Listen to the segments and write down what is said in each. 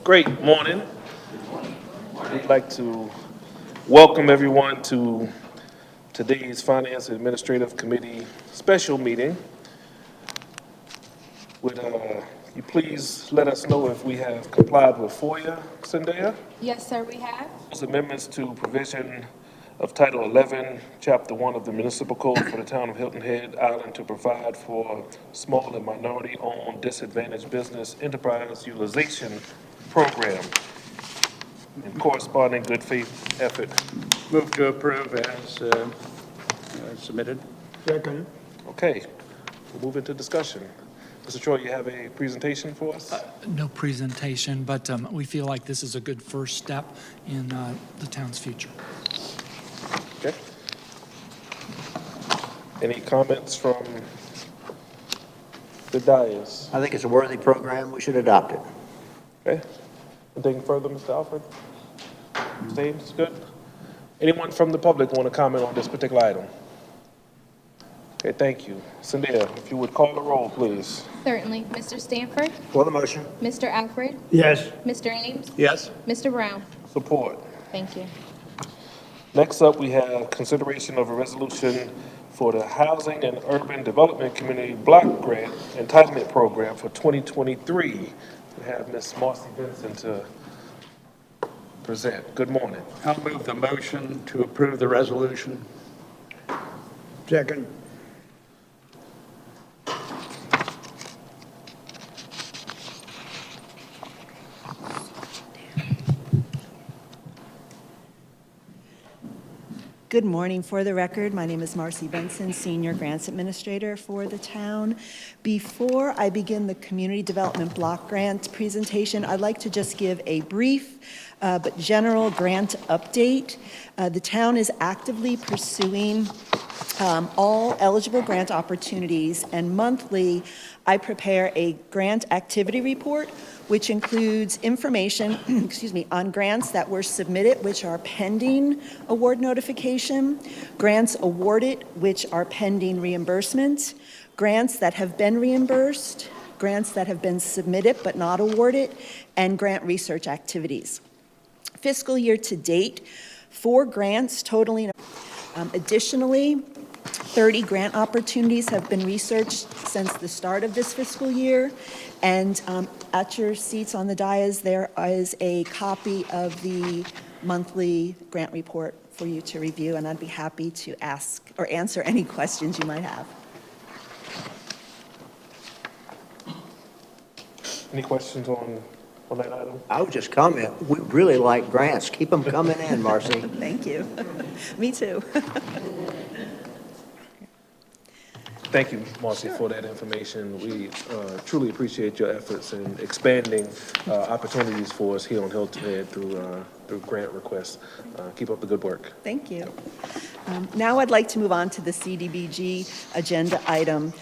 Great morning. We'd like to welcome everyone to today's Finance and Administrative Committee special meeting. Would you please let us know if we have complied with FOIA, Zendaya? Yes, sir, we have. Those amendments to provision of Title 11, Chapter 1 of the Municipal Code for the Town of Hilton Head Island to provide for small and minority-owned disadvantaged business enterprise utilization program and corresponding good faith effort. Move to approve as submitted. Second. Okay, we'll move into discussion. Mr. Troy, you have a presentation for us? No presentation, but we feel like this is a good first step in the town's future. Okay. Any comments from the dais? I think it's a worthy program. We should adopt it. Okay. Anything further, Mr. Alfred? James, good? Anyone from the public want to comment on this particular item? Okay, thank you. Zendaya, if you would call the roll, please. Certainly. Mr. Stanford? For the motion? Mr. Alfred? Yes. Mr. Ames? Yes. Mr. Brown? Support. Thank you. Next up, we have consideration of a resolution for the Housing and Urban Development Community Block Grant Entitlement Program for 2023. We have Ms. Marcy Benson to present. Good morning. I'll move the motion to approve the resolution. Second. Good morning. For the record, my name is Marcy Benson, Senior Grants Administrator for the town. Before I begin the Community Development Block Grant presentation, I'd like to just give a brief but general grant update. The town is actively pursuing all eligible grant opportunities, and monthly I prepare a grant activity report which includes information on grants that were submitted which are pending award notification, grants awarded which are pending reimbursement, grants that have been reimbursed, grants that have been submitted but not awarded, and grant research activities. Fiscal year to date, 4 grants totaling. Additionally, 30 grant opportunities have been researched since the start of this fiscal year. And at your seats on the dais, there is a copy of the monthly grant report for you to review, and I'd be happy to ask or answer any questions you might have. Any questions on that item? I would just comment, we really like grants. Keep them coming in, Marcy. Thank you. Me too. Thank you, Marcy, for that information. We truly appreciate your efforts in expanding opportunities for us here on Hilton Head through grant requests. Keep up the good work. Thank you. Now I'd like to move on to the CDBG agenda item.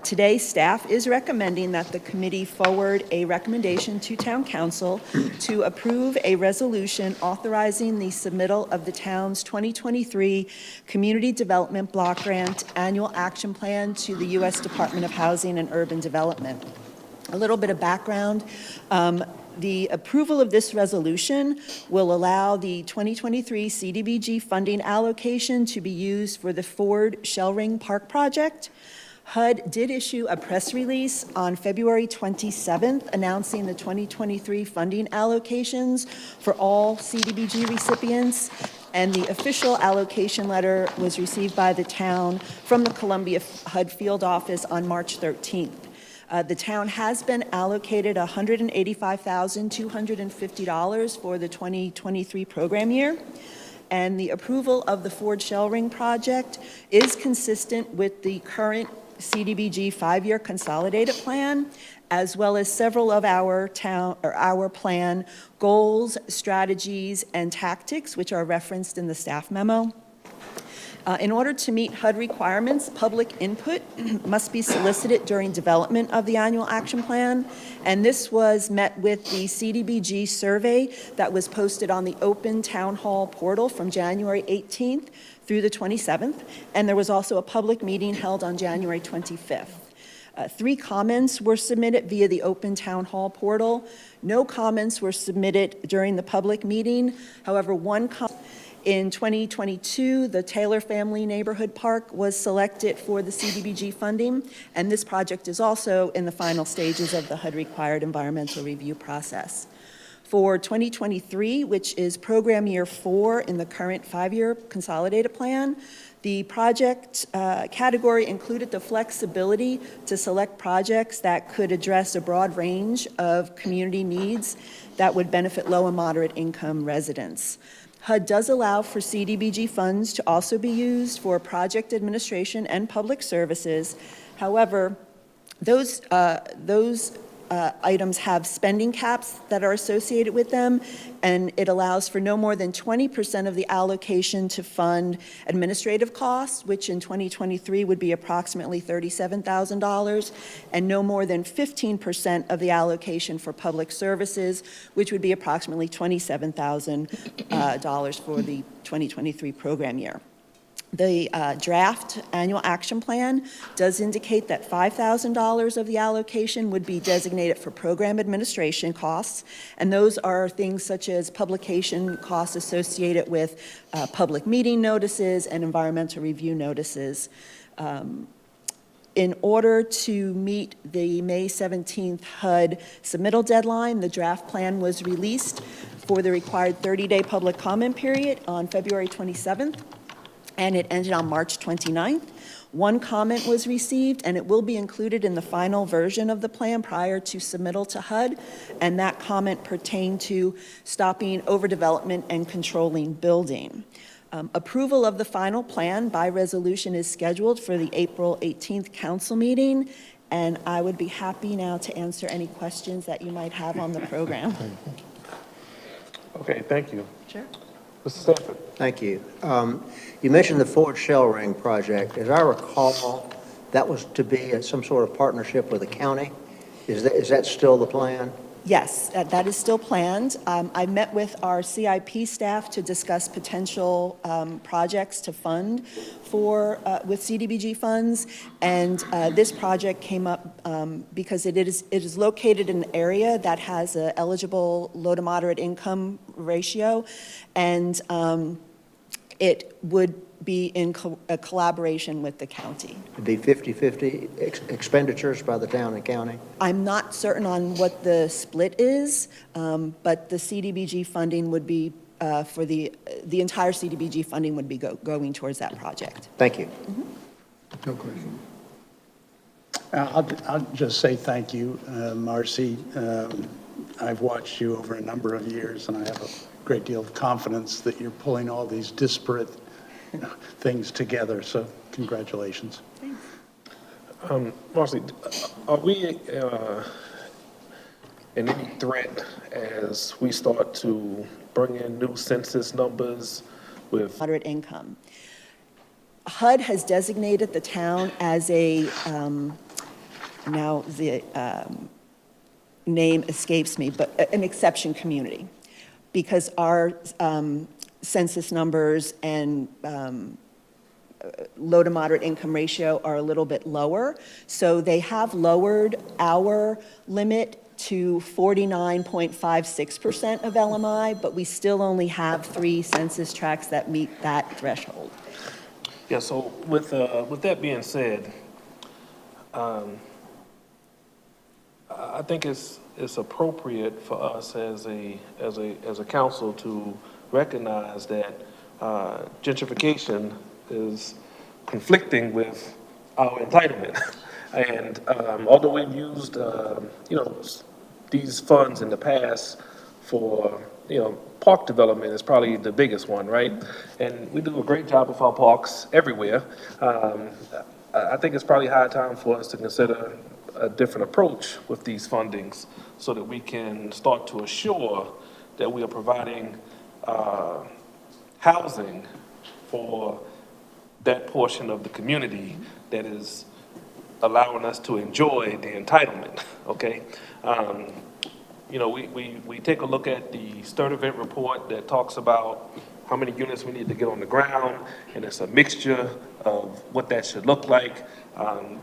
Today, staff is recommending that the committee forward a recommendation to Town Council to approve a resolution authorizing the submittal of the town's 2023 Community Development Block Grant Annual Action Plan to the U.S. Department of Housing and Urban Development. A little bit of background. The approval of this resolution will allow the 2023 CDBG funding allocation to be used for the Ford Shellring Park project. HUD did issue a press release on February 27th announcing the 2023 funding allocations for all CDBG recipients, and the official allocation letter was received by the town from the Columbia HUD field office on March 13th. The town has been allocated $185,250 for the 2023 program year, and the approval of the Ford Shellring project is consistent with the current CDBG 5-year consolidated plan, as well as several of our plan goals, strategies, and tactics, which are referenced in the staff memo. In order to meet HUD requirements, public input must be solicited during development of the annual action plan, and this was met with the CDBG survey that was posted on the open town hall portal from January 18th through the 27th, and there was also a public meeting held on January 25th. 3 comments were submitted via the open town hall portal. No comments were submitted during the public meeting. However, in 2022, the Taylor Family Neighborhood Park was selected for the CDBG funding, and this project is also in the final stages of the HUD-required environmental review process. For 2023, which is program year 4 in the current 5-year consolidated plan, the project category included the flexibility to select projects that could address a broad range of community needs that would benefit low and moderate income residents. HUD does allow for CDBG funds to also be used for project administration and public services. However, those items have spending caps that are associated with them, and it allows for no more than 20% of the allocation to fund administrative costs, which in 2023 would be approximately $37,000, and no more than 15% of the allocation for public services, which would be approximately $27,000 for the 2023 program year. The draft annual action plan does indicate that $5,000 of the allocation would be designated for program administration costs, and those are things such as publication costs associated with public meeting notices and environmental review notices. In order to meet the May 17th HUD submittal deadline, the draft plan was released for the required 30-day public comment period on February 27th. And it ended on March 29th. 1 comment was received, and it will be included in the final version of the plan prior to submittal to HUD, and that comment pertained to stopping overdevelopment and controlling building. Approval of the final plan by resolution is scheduled for the April 18th council meeting, and I would be happy now to answer any questions that you might have on the program. Okay, thank you. Sure. Mr. Stanford? Thank you. You mentioned the Ford Shell Ring project. As I recall, that was to be some sort of partnership with the county. Is that still the plan? Yes, that is still planned. I met with our CIP staff to discuss potential projects to fund with CDBG funds, and this project came up because it is located in an area that has an eligible low to moderate income ratio, and it would be in a collaboration with the county. It'd be 50/50 expenditures by the town and county? I'm not certain on what the split is, but the CDBG funding would be for the entire CDBG funding would be going towards that project. Thank you. No question. I'll just say thank you, Marcy. I've watched you over a number of years, and I have a great deal of confidence that you're pulling all these disparate things together, so congratulations. Marcy, are we in any threat as we start to bring in new census numbers with Moderate income. HUD has designated the town as a, now the name escapes me, but an exception community, because our census numbers and low to moderate income ratio are a little bit lower. So they have lowered our limit to 49.56% of LMI, but we still only have 3 census tracts that meet that threshold. Yeah, so with that being said, I think it's appropriate for us as a council to recognize that gentrification is conflicting with our entitlement. And although we've used these funds in the past for park development is probably the biggest one, right? And we do a great job of our parks everywhere. I think it's probably high time for us to consider a different approach with these fundings so that we can start to assure that we are providing housing for that portion of the community that is allowing us to enjoy the entitlement, okay? We take a look at the Sturdivant report that talks about how many units we need to get on the ground, and it's a mixture of what that should look like.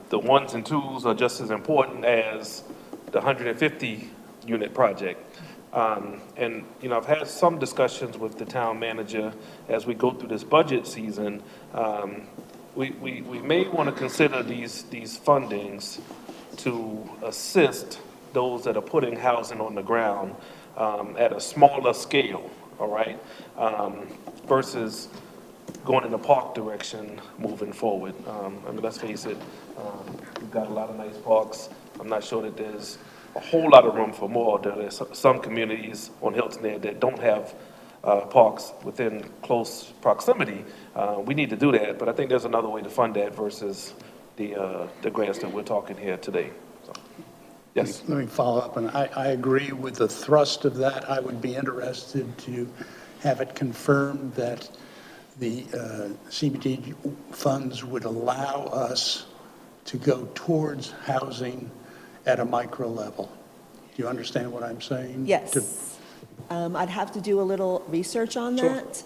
The ones and twos are just as important as the 150-unit project. And, you know, I've had some discussions with the town manager as we go through this budget season. We may want to consider these fundings to assist those that are putting housing on the ground at a smaller scale, all right? Versus going in the park direction moving forward. I mean, let's face it, we've got a lot of nice parks. I'm not sure that there's a whole lot of room for more. There's some communities on Hilton Head that don't have parks within close proximity. We need to do that, but I think there's another way to fund that versus the grants that we're talking here today. So, yes. Let me follow up, and I agree with the thrust of that. I would be interested to have it confirmed that the CBD funds would allow us to go towards housing at a micro level. Do you understand what I'm saying? Yes. I'd have to do a little research on that.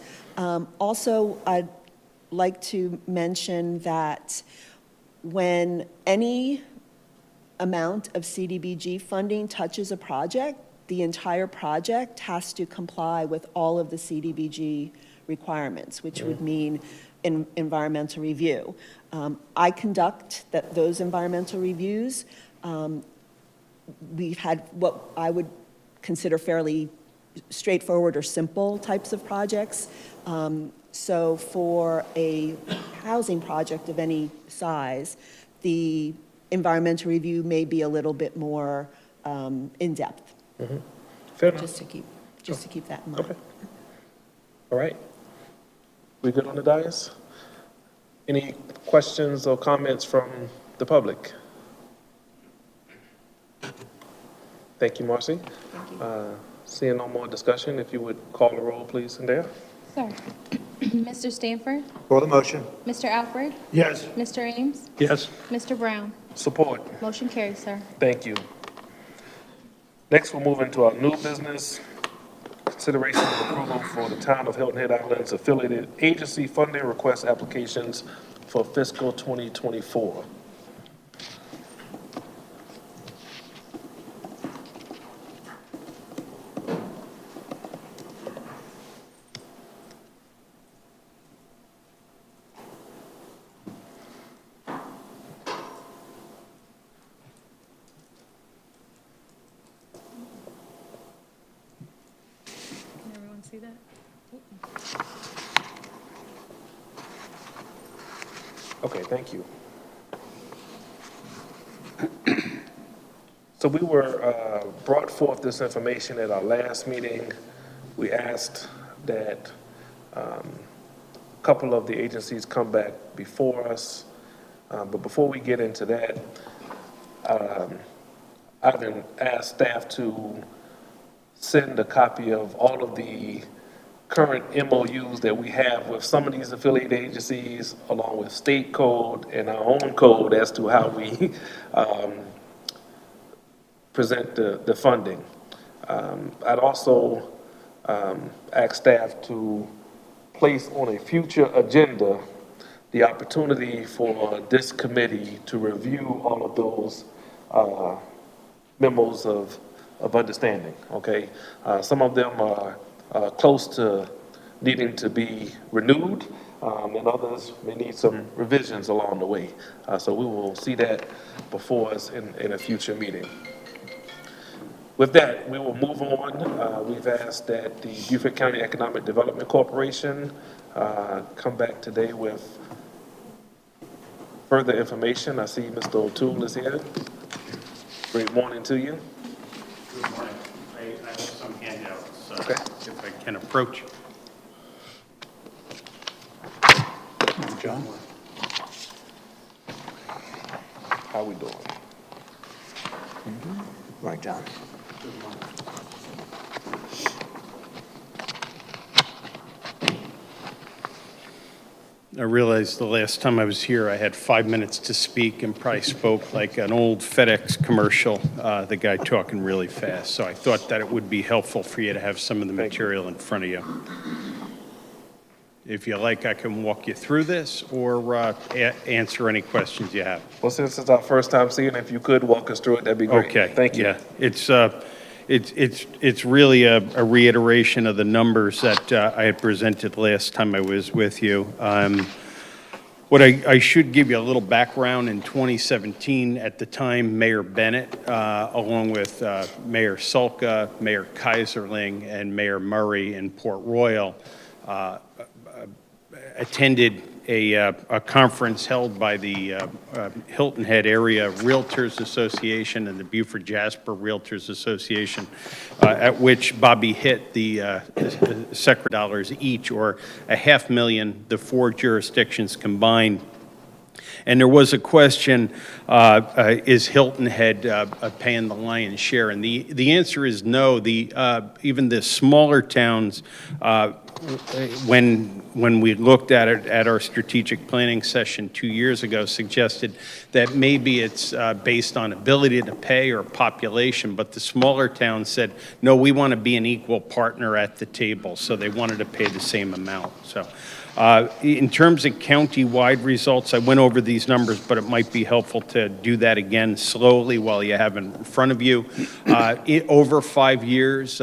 Also, I'd like to mention that when any amount of CDBG funding touches a project, the entire project has to comply with all of the CDBG requirements, which would mean environmental review. I conduct those environmental reviews. We've had what I would consider fairly straightforward or simple types of projects. So for a housing project of any size, the environmental review may be a little bit more in-depth, Fair enough. just to keep that in mind. Okay. All right. We good on the dais? Any questions or comments from the public? Thank you, Marcy. Thank you. Seeing no more discussion, if you would call the roll, please, Zendaya. Sir. Mr. Stanford? For the motion. Mr. Alfred? Yes. Mr. Ames? Yes. Mr. Brown? Support. Motion carries, sir. Thank you. Next, we'll move into our new business. Consideration of approval for the Town of Hilton Head Islands affiliated agency funding request applications for fiscal 2024. Can everyone see that? Okay, thank you. So we were brought forth this information at our last meeting. We asked that a couple of the agencies come back before us. But before we get into that, I've been asked staff to send a copy of all of the current MOUs that we have with some of these affiliate agencies, along with state code and our own code as to how we present the funding. I'd also ask staff to place on a future agenda the opportunity for this committee to review all of those memos of understanding, okay? Some of them are close to needing to be renewed, and others may need some revisions along the way. So we will see that before us in a future meeting. With that, we will move on. We've asked that the Beaufort County Economic Development Corporation come back today with further information. I see Mr. O'Toole is here. Great morning to you. Good morning. I have some handouts, Okay. if I can approach. John? How we doing? Right, John. I realized the last time I was here, I had 5 minutes to speak and probably spoke like an old FedEx commercial, the guy talking really fast. So I thought that it would be helpful for you to have some of the material in front of you. If you like, I can walk you through this or answer any questions you have. Well, since it's our first time seeing it, if you could walk us through it, that'd be great. Okay. Thank you. Yeah, it's really a reiteration of the numbers that I had presented last time I was with you. What I should give you a little background. In 2017, at the time, Mayor Bennett, along with Mayor Sulka, Mayor Kaiserling, and Mayor Murray in Port Royal, attended a conference held by the Hilton Head Area Realtors Association and the Beaufort Jasper Realtors Association, at which Bobby hit the secretary dollars each, or $500,000, the four jurisdictions combined. And there was a question, is Hilton Head paying the lion's share? And the answer is no. Even the smaller towns, when we looked at it at our strategic planning session 2 years ago, suggested that maybe it's based on ability to pay or population, but the smaller towns said, no, we want to be an equal partner at the table, so they wanted to pay the same amount. So in terms of county-wide results, I went over these numbers, but it might be helpful to do that again slowly while you have it in front of you. Over 5 years,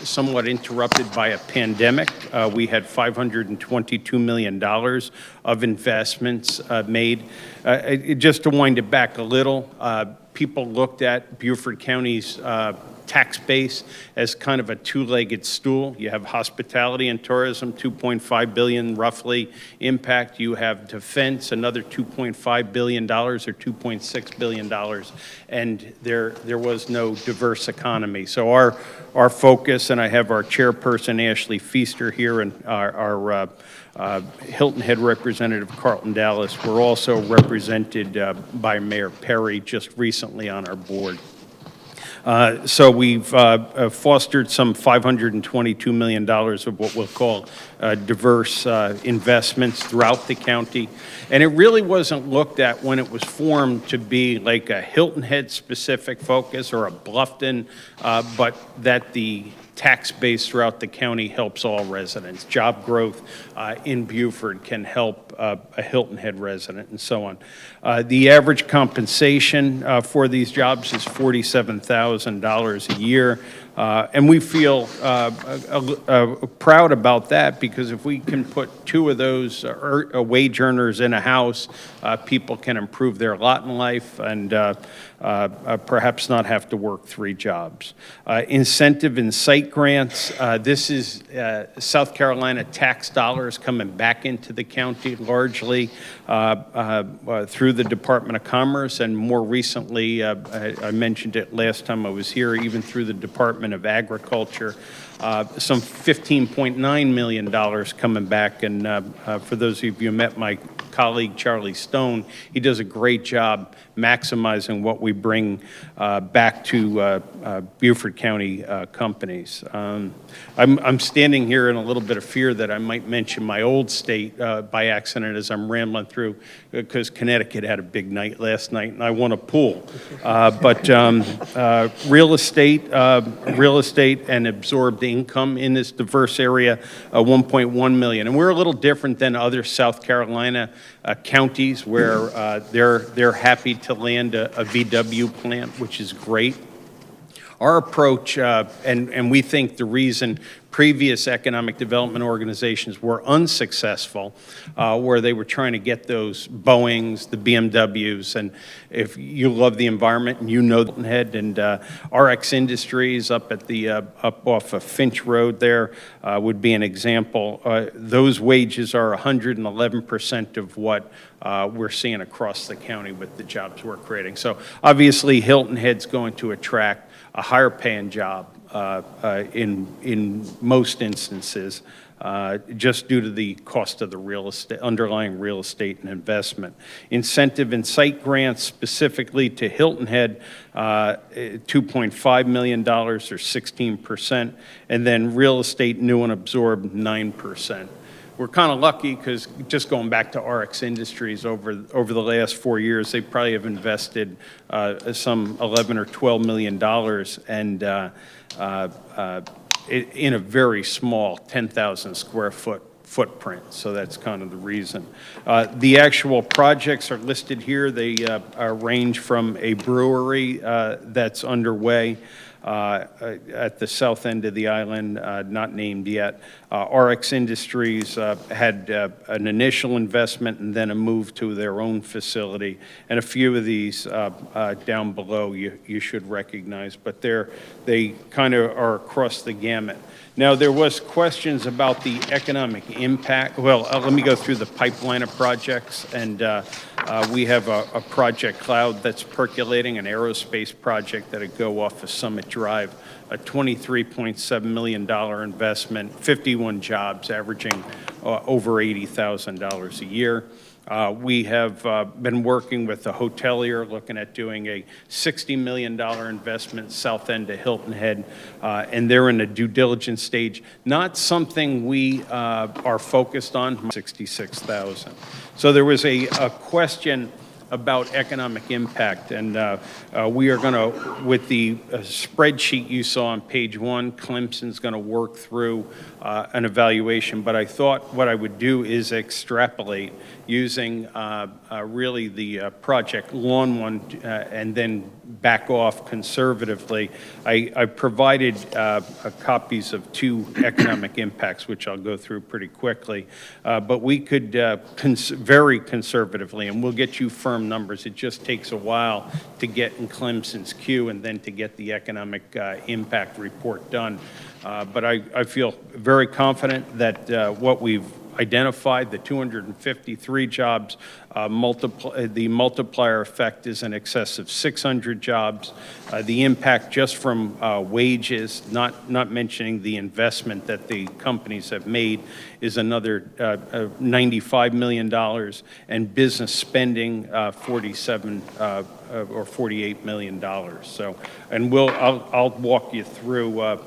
somewhat interrupted by a pandemic, we had $522 million of investments made. Just to wind it back a little, people looked at Beaufort County's tax base as kind of a two-legged stool. You have hospitality and tourism, $2.5 billion roughly impact. You have defense, another $2.5 billion or $2.6 billion, and there was no diverse economy. So our focus, and I have our chairperson Ashley Feaster here and our Hilton Head representative Carlton Dallas, we're also represented by Mayor Perry just recently on our board. So we've fostered some $522 million of what we'll call diverse investments throughout the county. And it really wasn't looked at when it was formed to be like a Hilton Head specific focus or a Bluffton, but that the tax base throughout the county helps all residents. Job growth in Beaufort can help a Hilton Head resident and so on. The average compensation for these jobs is $47,000 a year. And we feel proud about that, because if we can put two of those wage earners in a house, people can improve their lot in life and perhaps not have to work 3 jobs. Incentive and site grants, this is South Carolina tax dollars coming back into the county largely through the Department of Commerce, and more recently, I mentioned it last time I was here, even through the Department of Agriculture. Some $15.9 million coming back, and for those of you who met my colleague Charlie Stone, he does a great job maximizing what we bring back to Beaufort County companies. I'm standing here in a little bit of fear that I might mention my old state by accident as I'm rambling through, because Connecticut had a big night last night and I won a pool. But real estate and absorbed income in this diverse area, 1.1 million. And we're a little different than other South Carolina counties where they're happy to land a VW plant, which is great. Our approach, and we think the reason previous economic development organizations were unsuccessful, where they were trying to get those Boeings, the BMWs, and if you love the environment and you know Hilton Head and RX Industries up at the up off of Finch Road there would be an example. Those wages are 111% of what we're seeing across the county with the jobs we're creating. So obviously Hilton Head's going to attract a higher paying job in most instances, just due to the cost of the real estate, underlying real estate and investment. Incentive and site grants specifically to Hilton Head, $2.5 million or 16%, and then real estate new and absorbed 9%. We're kind of lucky because just going back to RX Industries over the last 4 years, they probably have invested some $11 or $12 million and in a very small 10,000 square foot footprint, so that's kind of the reason. The actual projects are listed here. They range from a brewery that's underway at the south end of the island, not named yet. RX Industries had an initial investment and then a move to their own facility. And a few of these down below you should recognize, but they kind of are across the gamut. Now, there was questions about the economic impact. Well, let me go through the pipeline of projects, and we have a project cloud that's percolating, an aerospace project that'll go off of Summit Drive, a $23.7 million investment, 51 jobs, averaging over $80,000 a year. We have been working with the hotelier, looking at doing a $60 million investment south end of Hilton Head, and they're in a due diligence stage. Not something we are focused on, 66,000. So there was a question about economic impact, and we are going to, with the spreadsheet you saw on page 1, Clemson's going to work through an evaluation, but I thought what I would do is extrapolate using really the Project Lawn one and then back off conservatively. I provided copies of 2 economic impacts, which I'll go through pretty quickly, but we could very conservatively, and we'll get you firm numbers. It just takes a while to get in Clemson's queue and then to get the economic impact report done. But I feel very confident that what we've identified, the 253 jobs, the multiplier effect is in excess of 600 jobs. The impact just from wages, not mentioning the investment that the companies have made, is another $95 million, and business spending 47 or $48 million. So, and I'll walk you through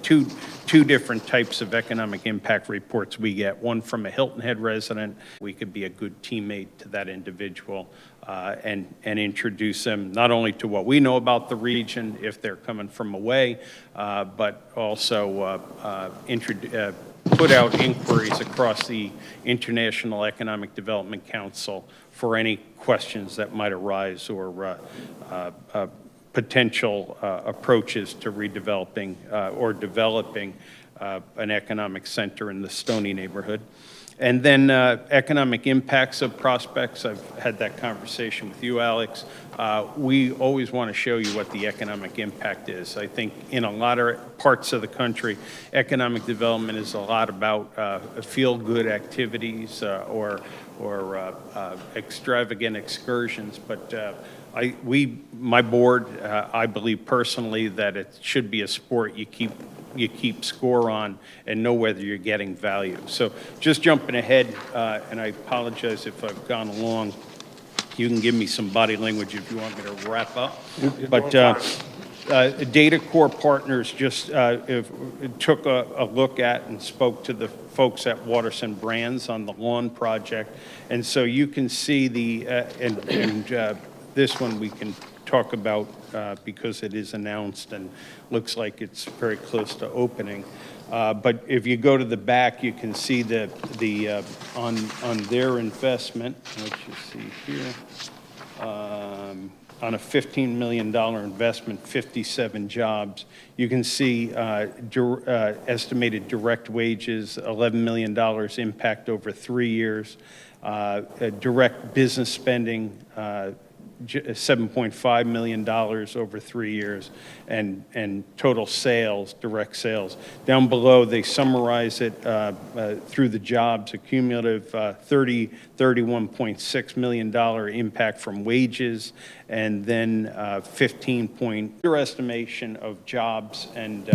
two different types of economic impact reports we get. One from a Hilton Head resident. We could be a good teammate to that individual and introduce them not only to what we know about the region if they're coming from away, but also put out inquiries across the International Economic Development Council for any questions that might arise or potential approaches to redeveloping or developing an economic center in the Stony neighborhood. And then economic impacts of prospects. I've had that conversation with you, Alex. We always want to show you what the economic impact is. I think in a lot of parts of the country, economic development is a lot about feel-good activities or extravagant excursions. But my board, I believe personally that it should be a sport you keep score on and know whether you're getting value. So just jumping ahead, and I apologize if I've gone along. You can give me some body language if you want me to wrap up. But Data Core Partners just took a look at and spoke to the folks at Waterson Brands on the lawn project. And so you can see this one we can talk about because it is announced and looks like it's very close to opening. But if you go to the back, you can see on their investment, what you see here, on a $15 million investment, 57 jobs. You can see estimated direct wages, $11 million impact over 3 years. Direct business spending, $7.5 million over 3 years, and total sales, direct sales. Down below, they summarize it through the jobs, a cumulative $31.6 million impact from wages, and then 15 estimation of jobs and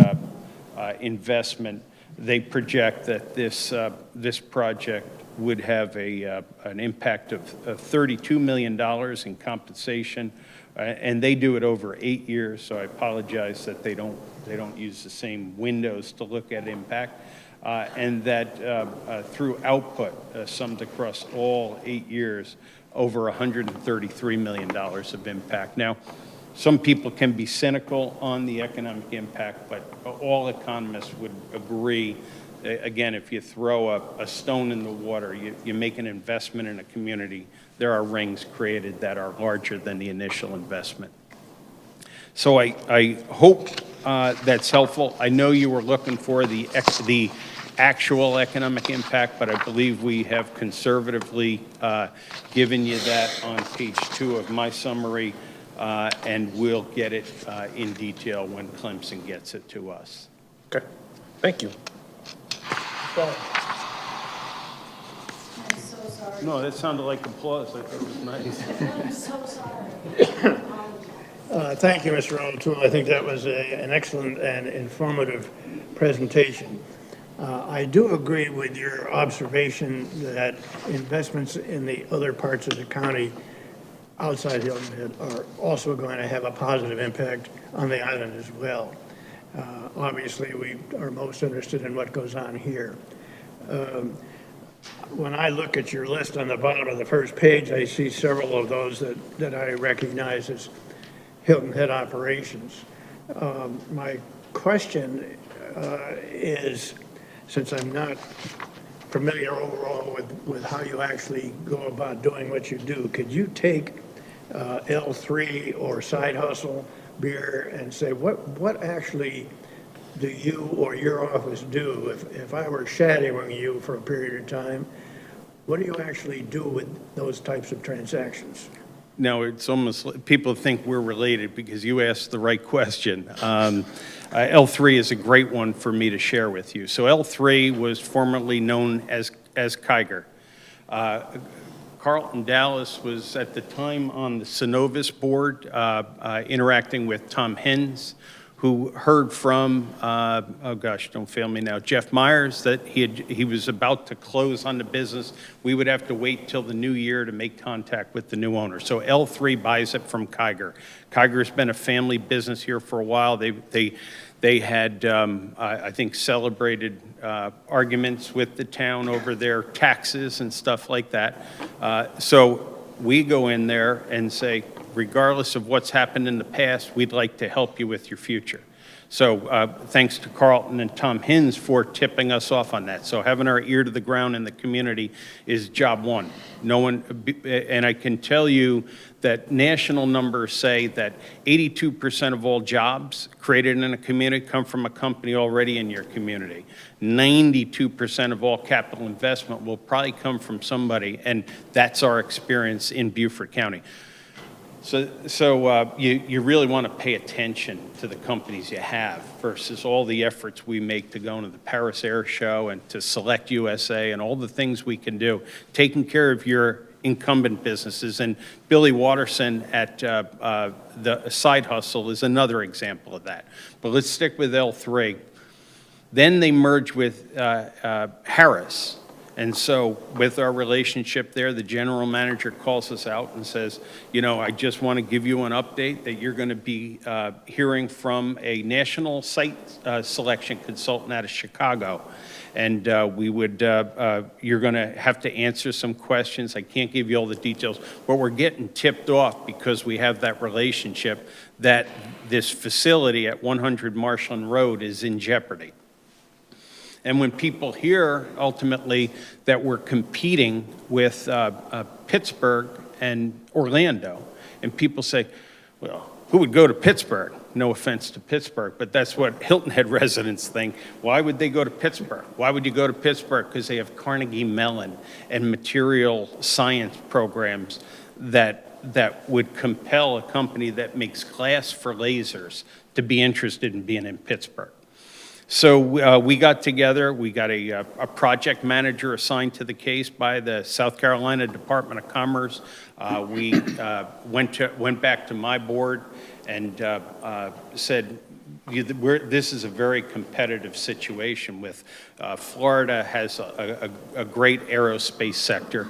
investment. They project that this project would have an impact of $32 million in compensation, and they do it over 8 years. So I apologize that they don't use the same windows to look at impact, and that through output summed across all 8 years, over $133 million of impact. Now, some people can be cynical on the economic impact, but all economists would agree again, if you throw a stone in the water, you make an investment in a community, there are rings created that are larger than the initial investment. So I hope that's helpful. I know you were looking for the actual economic impact, but I believe we have conservatively given you that on page 2 of my summary, and we'll get it in detail when Clemson gets it to us. Okay, thank you. No, that sounded like applause. I thought it was nice. Thank you, Mr. O'Toole. I think that was an excellent and informative presentation. I do agree with your observation that investments in the other parts of the county outside Hilton Head are also going to have a positive impact on the island as well. Obviously, we are most interested in what goes on here. When I look at your list on the bottom of the first page, I see several of those that I recognize as Hilton Head operations. My question is, since I'm not familiar overall with how you actually go about doing what you do, could you take L3 or Side Hustle beer and say, what actually do you or your office do? If I were shadowing you for a period of time, what do you actually do with those types of transactions? No, it's almost, people think we're related because you asked the right question. L3 is a great one for me to share with you. So L3 was formerly known as Kiger. Carlton Dallas was at the time on the Synovus board, interacting with Tom Hens, who heard from, oh gosh, don't fail me now, Jeff Myers, that he was about to close on the business. We would have to wait till the new year to make contact with the new owner. So L3 buys it from Kiger. Kiger's been a family business here for a while. They had, I think, celebrated arguments with the town over their taxes and stuff like that. So we go in there and say, regardless of what's happened in the past, we'd like to help you with your future. So thanks to Carlton and Tom Hins for tipping us off on that. So having our ear to the ground in the community is job one. No one, and I can tell you that national numbers say that 82% of all jobs created in a community come from a company already in your community. 92% of all capital investment will probably come from somebody, and that's our experience in Beaufort County. So you really want to pay attention to the companies you have versus all the efforts we make to go into the Paris Air Show and to Select USA and all the things we can do, taking care of your incumbent businesses. And Billy Watterson at the Side Hustle is another example of that. But let's stick with L3. Then they merge with Harris. And so with our relationship there, the general manager calls us out and says, you know, I just want to give you an update that you're going to be hearing from a national site selection consultant out of Chicago. And we would, you're going to have to answer some questions. I can't give you all the details, but we're getting tipped off because we have that relationship that this facility at 100 Marshland Road is in jeopardy. And when people hear ultimately that we're competing with Pittsburgh and Orlando, and people say, well, who would go to Pittsburgh? No offense to Pittsburgh, but that's what Hilton Head residents think. Why would they go to Pittsburgh? Why would you go to Pittsburgh? Because they have Carnegie Mellon and material science programs that would compel a company that makes glass for lasers to be interested in being in Pittsburgh. So we got together, we got a project manager assigned to the case by the South Carolina Department of Commerce. We went back to my board and said, this is a very competitive situation with Florida has a great aerospace sector,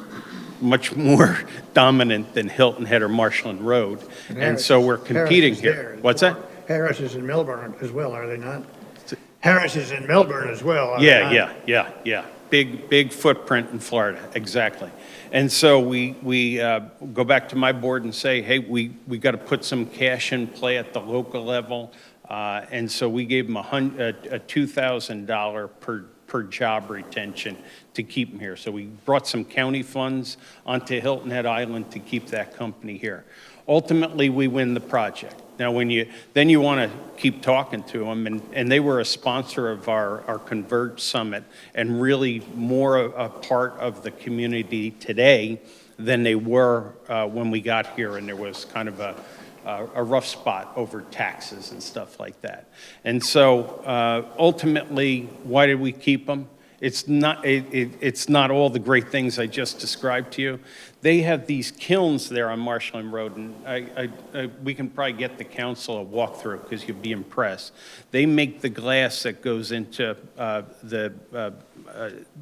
much more dominant than Hilton Head or Marshland Road. And so we're competing here. What's that? Harris is in Melbourne as well, are they not? Harris is in Melbourne as well. Are they not? Yeah. Big footprint in Florida, exactly. And so we go back to my board and say, hey, we got to put some cash in play at the local level. And so we gave them a $2,000 per job retention to keep them here. So we brought some county funds onto Hilton Head Island to keep that company here. Ultimately, we win the project. Now, then you want to keep talking to them, and they were a sponsor of our Converge Summit and really more a part of the community today than they were when we got here, and there was kind of a rough spot over taxes and stuff like that. And so ultimately, why did we keep them? It's not all the great things I just described to you. They have these kilns there on Marshland Road, and we can probably get the council a walkthrough because you'll be impressed. They make the glass that goes into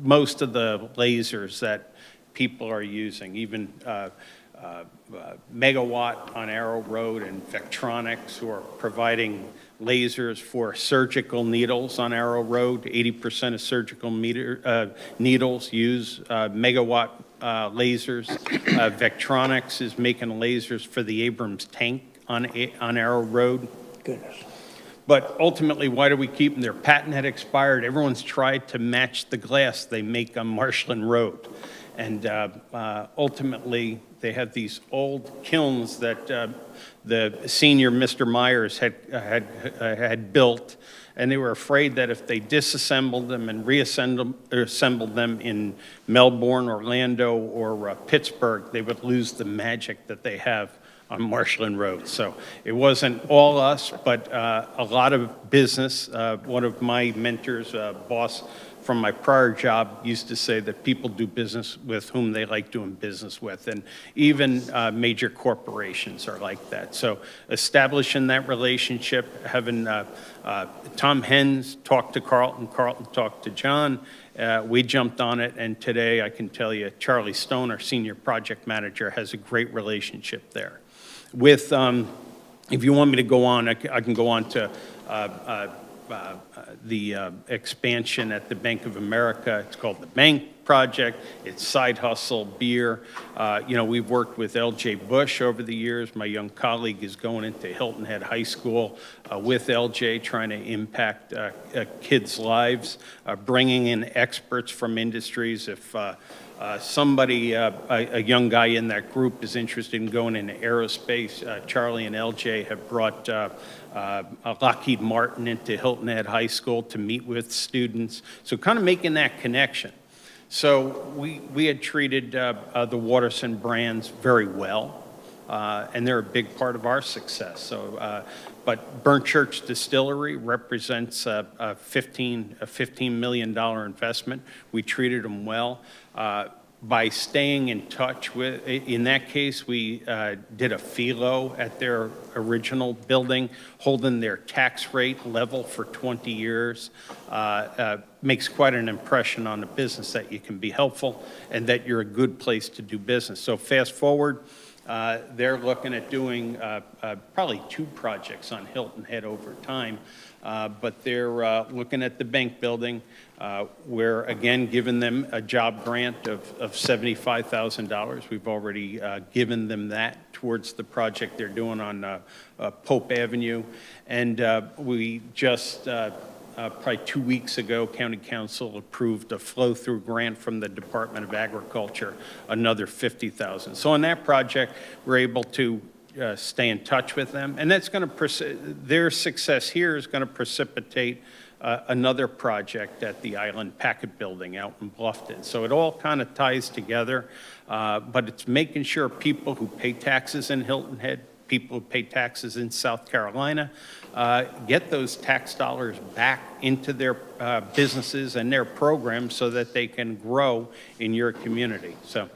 most of the lasers that people are using, even Megawatt on Arrow Road and Vectronics, who are providing lasers for surgical needles on Arrow Road. 80% of surgical needles use Megawatt lasers. Vectronics is making lasers for the Abrams tank on Arrow Road. Goodness. But ultimately, why do we keep them? Their patent had expired. Everyone's tried to match the glass they make on Marshland Road. And ultimately, they have these old kilns that the senior Mr. Myers had built, and they were afraid that if they disassembled them and reassembled them in Melbourne, Orlando, or Pittsburgh, they would lose the magic that they have on Marshland Road. So it wasn't all us, but a lot of business. One of my mentors, boss from my prior job, used to say that people do business with whom they like doing business with, and even major corporations are like that. So establishing that relationship, having Tom Hens talk to Carlton talked to John, we jumped on it, and today I can tell you Charlie Stone, our senior project manager, has a great relationship there. With, if you want me to go on, I can go on to the expansion at the Bank of America. It's called the Bank Project. It's Side Hustle Beer. We've worked with LJ Bush over the years. My young colleague is going into Hilton Head High School with LJ, trying to impact kids' lives, bringing in experts from industries. If somebody, a young guy in that group is interested in going into aerospace, Charlie and LJ have brought Lockheed Martin into Hilton Head High School to meet with students. So kind of making that connection. So we had treated the Waterson brands very well, and they're a big part of our success. So, but Burnt Church Distillery represents a $15 million investment. We treated them well. By staying in touch with, in that case, we did a FILO at their original building, holding their tax rate level for 20 years. Makes quite an impression on the business that you can be helpful and that you're a good place to do business. So fast forward, they're looking at doing probably 2 projects on Hilton Head over time. But they're looking at the bank building. We're, again, giving them a job grant of $75,000. We've already given them that towards the project they're doing on Pope Avenue. And we just, probably 2 weeks ago, County Council approved a flow-through grant from the Department of Agriculture, another $50,000. So on that project, we're able to stay in touch with them, and that's going to their success here is going to precipitate another project at the Island Packet Building out in Bluffton. So it all kind of ties together, but it's making sure people who pay taxes in Hilton Head, people who pay taxes in South Carolina, get those tax dollars back into their businesses and their programs so that they can grow in your community. So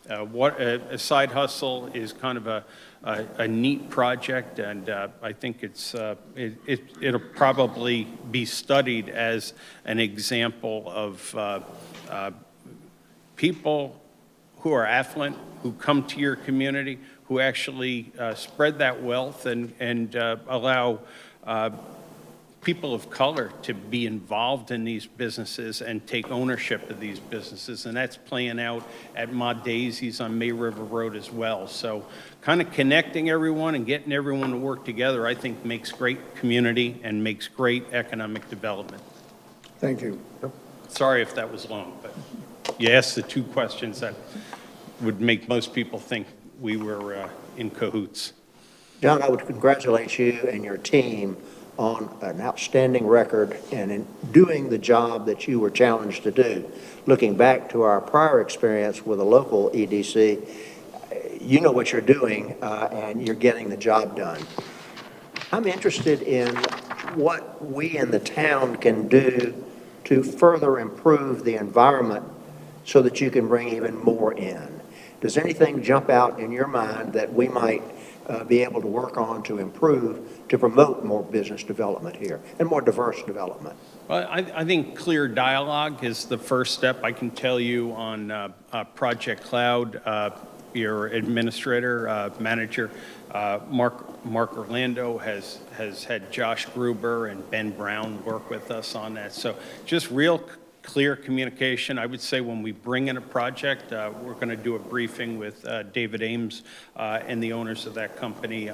a Side Hustle is kind of a neat project, and I think it'll probably be studied as an example of people who are affluent, who come to your community, who actually spread that wealth and allow people of color to be involved in these businesses and take ownership of these businesses. And that's playing out at Ma Daisy's on May River Road as well. So kind of connecting everyone and getting everyone to work together, I think makes great community and makes great economic development. Thank you. sorry if that was long, but you asked the two questions that would make most people think we were in cahoots. John, I would congratulate you and your team on an outstanding record and in doing the job that you were challenged to do. Looking back to our prior experience with a local EDC, you know what you're doing, and you're getting the job done. I'm interested in what we in the town can do to further improve the environment so that you can bring even more in. Does anything jump out in your mind that we might be able to work on to improve, to promote more business development here and more diverse development? Well, I think clear dialogue is the first step. I can tell you on Project Cloud, your administrator, manager, Mark Orlando has had Josh Gruber and Ben Brown work with us on that. So just real clear communication. I would say when we bring in a project, we're going to do a briefing with David Ames and the owners of that company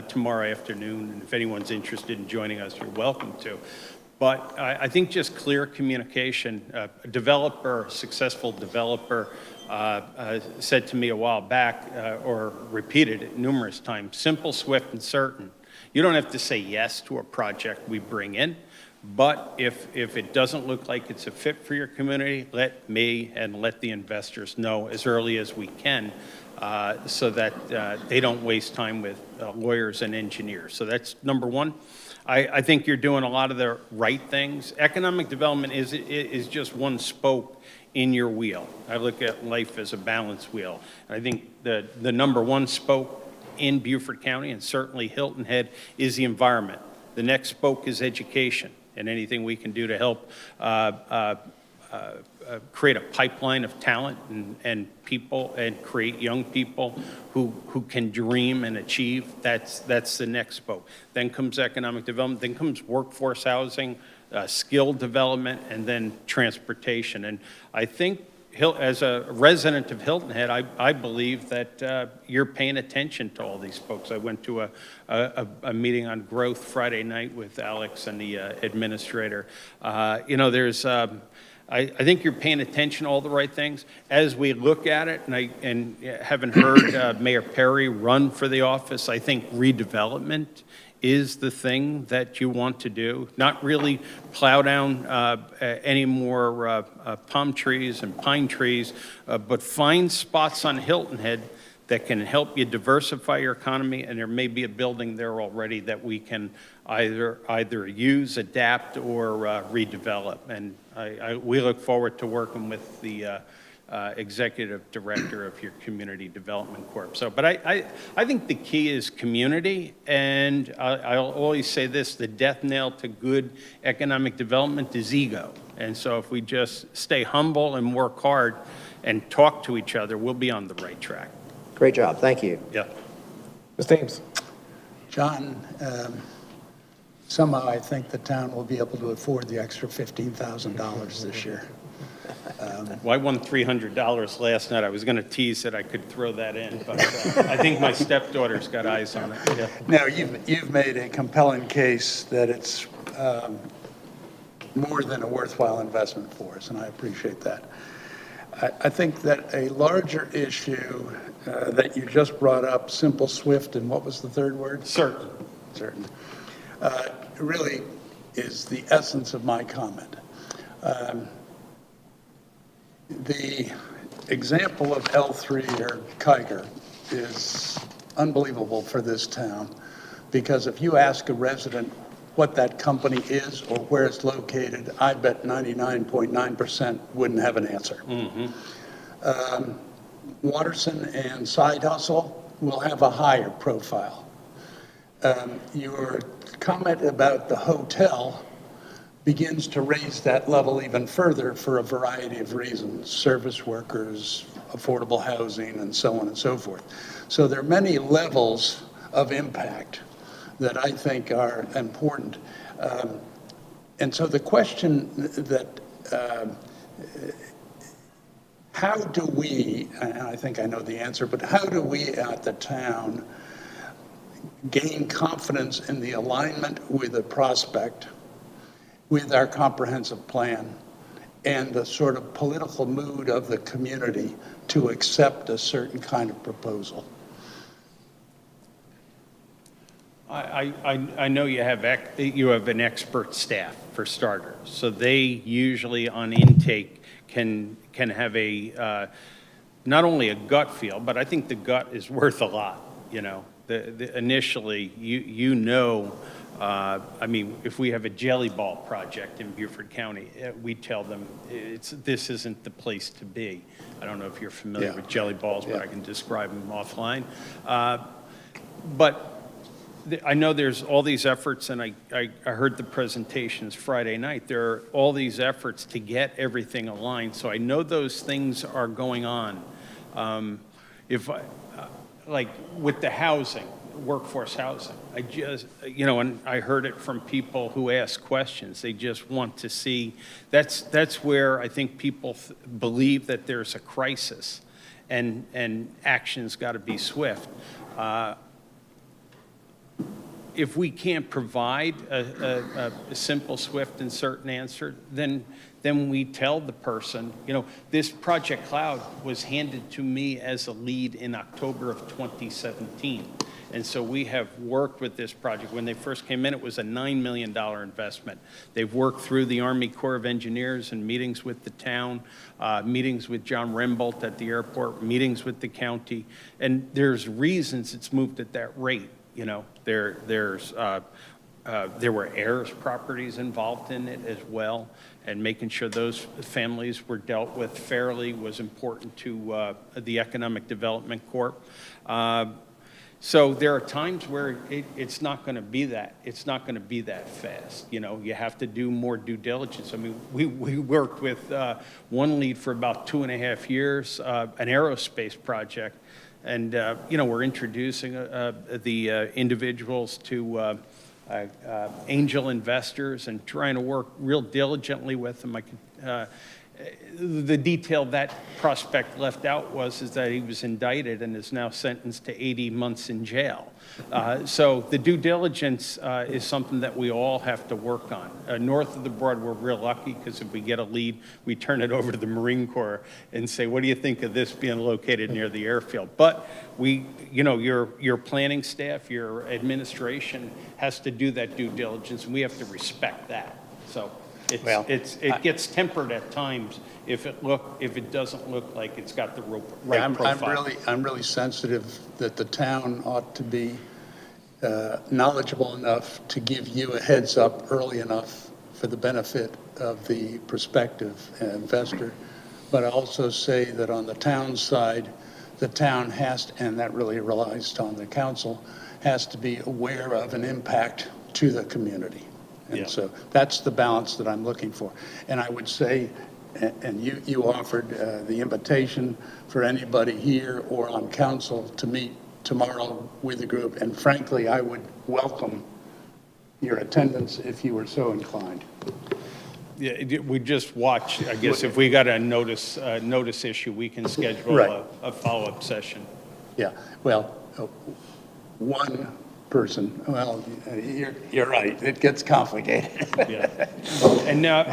tomorrow afternoon. And if anyone's interested in joining us, you're welcome to. But I think just clear communication. A developer, a successful developer, said to me a while back, or repeated it numerous times, simple, swift, and certain. You don't have to say yes to a project we bring in, but if it doesn't look like it's a fit for your community, let me and let the investors know as early as we can, so that they don't waste time with lawyers and engineers. So that's number one. I think you're doing a lot of the right things. Economic development is just one spoke in your wheel. I look at life as a balance wheel. I think the number one spoke in Beaufort County, and certainly Hilton Head, is the environment. The next spoke is education, and anything we can do to help create a pipeline of talent and people, and create young people who can dream and achieve. That's the next spoke. Then comes economic development. Then comes workforce housing, skill development, and then transportation. And I think, as a resident of Hilton Head, I believe that you're paying attention to all these folks. I went to a meeting on growth Friday night with Alex and the administrator. I think you're paying attention to all the right things. As we look at it, and having heard Mayor Perry run for the office, I think redevelopment is the thing that you want to do. Not really plow down any more palm trees and pine trees, but find spots on Hilton Head that can help you diversify your economy, and there may be a building there already that we can either use, adapt, or redevelop. And we look forward to working with the executive director of your community development corp. So, but I think the key is community, and I'll always say this: the death knell to good economic development is ego. And so, if we just stay humble and work hard and talk to each other, we'll be on the right track. Great job. Thank you. Yeah. Mr. Ames. John, somehow I think the town will be able to afford the extra $15,000 this year. Well, I won $300 last night. I was going to tease that I could throw that in, but I think my stepdaughter's got eyes on it. Yeah. Now, you've made a compelling case that it's more than a worthwhile investment for us, and I appreciate that. I think that a larger issue that you just brought up, simple, swift, and what was the third word? Certain. Certain. Really is the essence of my comment. The example of L3 or Kiger is unbelievable for this town, because if you ask a resident what that company is or where it's located, I bet 99.9% wouldn't have an answer. Mm-hmm. Watterson and Side Hustle will have a higher profile. Your comment about the hotel begins to raise that level even further for a variety of reasons: service workers, affordable housing, and so on and so forth. So there are many levels of impact that I think are important. And so the question that, how do we, and I think I know the answer, but how do we at the town gain confidence in the alignment with the prospect, with our comprehensive plan, and the sort of political mood of the community to accept a certain kind of proposal? I know you have an expert staff, for starters, so they usually on intake can have a, not only a gut feel, but I think the gut is worth a lot, you know. Initially, I mean, if we have a jelly ball project in Beaufort County, we tell them this isn't the place to be. I don't know if you're familiar with jelly balls, but I can describe them offline. But I know there's all these efforts, and I heard the presentations Friday night. There are all these efforts to get everything aligned, so I know those things are going on. Like with the housing, workforce housing, I just, you know, and I heard it from people who ask questions. They just want to see, that's where I think people believe that there's a crisis, and action's got to be swift. If we can't provide a simple, swift, and certain answer, then we tell the person, you know, this Project Cloud was handed to me as a lead in October of 2017. And so we have worked with this project. When they first came in, it was a $9 million investment. They've worked through the Army Corps of Engineers and meetings with the town, meetings with John Rembolt at the airport, meetings with the county. And there's reasons it's moved at that rate. You know, there were heirs properties involved in it as well, and making sure those families were dealt with fairly was important to the Economic Development Corp. So there are times where it's not going to be that. It's not going to be that fast. You know, you have to do more due diligence. I mean, we worked with one lead for about 2.5 years, an aerospace project. And, you know, we're introducing the individuals to angel investors and trying to work real diligently with them. The detail that prospect left out is that he was indicted and is now sentenced to 80 months in jail. So the due diligence is something that we all have to work on. North of the Broad, we're real lucky because if we get a lead, we turn it over to the Marine Corps and say, what do you think of this being located near the airfield? But you know, your planning staff, your administration has to do that due diligence, and we have to respect that. So it gets tempered at times if it doesn't look like it's got the right profile. I'm really sensitive that the town ought to be knowledgeable enough to give you a heads up early enough for the benefit of the prospective investor. But I also say that on the town side, the town has, and that really relies on the council, has to be aware of an impact to the community. And so that's the balance that I'm looking for. And I would say, and you offered the invitation for anybody here or on council to meet tomorrow with the group. And frankly, I would welcome your attendance if you were so inclined. Yeah, we just watch. I guess if we got a notice issue, we can schedule a follow-up session. Yeah, well, one person, well, you're right, it gets complicated. Yeah. And now,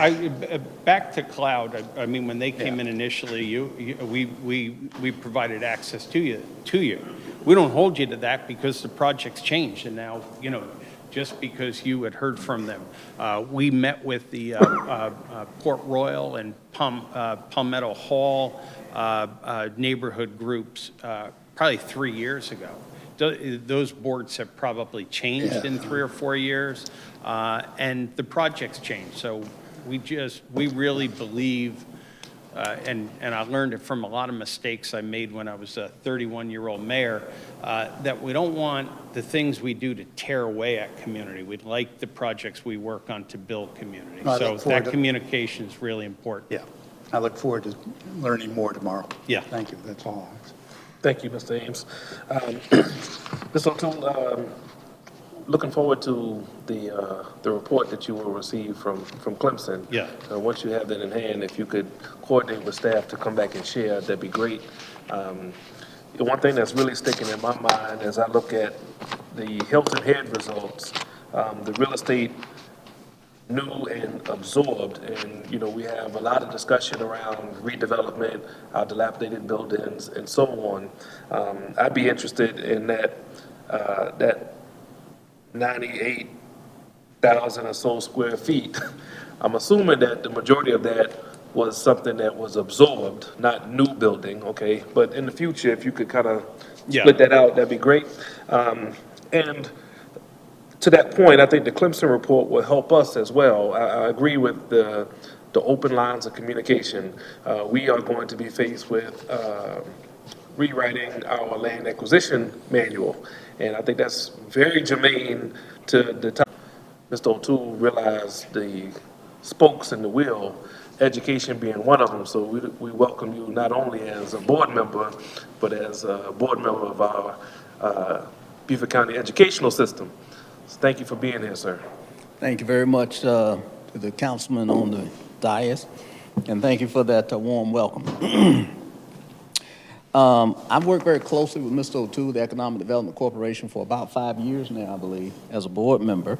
back to cloud, I mean, when they came in initially, we provided access to you. We don't hold you to that because the project's changed, and now, you know, just because you had heard from them. We met with the Port Royal and Palmetto Hall neighborhood groups probably 3 years ago. Those boards have probably changed in 3 or 4 years, and the project's changed. So we really believe, and I learned it from a lot of mistakes I made when I was a 31-year-old mayor, that we don't want the things we do to tear away at community. We'd like the projects we work on to build community. So that communication is really important. Yeah, I look forward to learning more tomorrow. Yeah. Thank you, that's all. Thank you, Mr. Ames. Ms. O'Toole, looking forward to the report that you will receive from Clemson. Yeah. Once you have that in hand, if you could coordinate with staff to come back and share, that'd be great. The one thing that's really sticking in my mind as I look at the Hilton Head results, the real estate new and absorbed. And, you know, we have a lot of discussion around redevelopment, our dilapidated buildings, and so on. I'd be interested in that 98,000 or so square feet. I'm assuming that the majority of that was something that was absorbed, not new building, okay? But in the future, if you could kind of Yeah. split that out, that'd be great. And to that point, I think the Clemson report will help us as well. I agree with the open lines of communication. We are going to be faced with rewriting our land acquisition manual, and I think that's very germane to the time. Mr. O'Toole realized the spokes in the wheel, education being one of them. So we welcome you not only as a board member, but as a board member of our Beaufort County educational system. So thank you for being here, sir. Thank you very much to the councilman on the dais, and thank you for that warm welcome. I've worked very closely with Mr. O'Toole, the Economic Development Corporation, for about 5 years now, I believe, as a board member.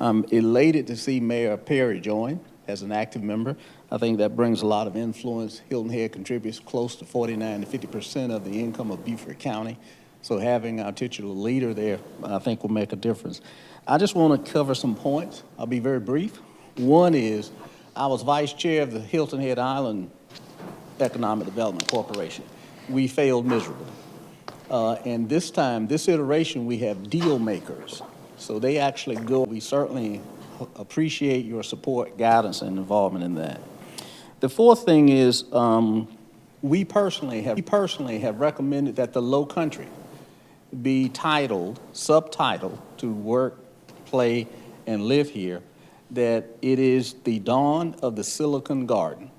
I'm elated to see Mayor Perry join as an active member. I think that brings a lot of influence. Hilton Head contributes close to 49 to 50% of the income of Beaufort County. So having our titular leader there, I think, will make a difference. I just want to cover some points. I'll be very brief. One is, I was vice chair of the Hilton Head Island Economic Development Corporation. We failed miserably. And this time, this iteration, we have deal makers. So they actually go. We certainly appreciate your support, guidance, and involvement in that. The fourth thing is, we personally have recommended that the Low Country be subtitled to work, play, and live here, that it is the dawn of the Silicon Garden.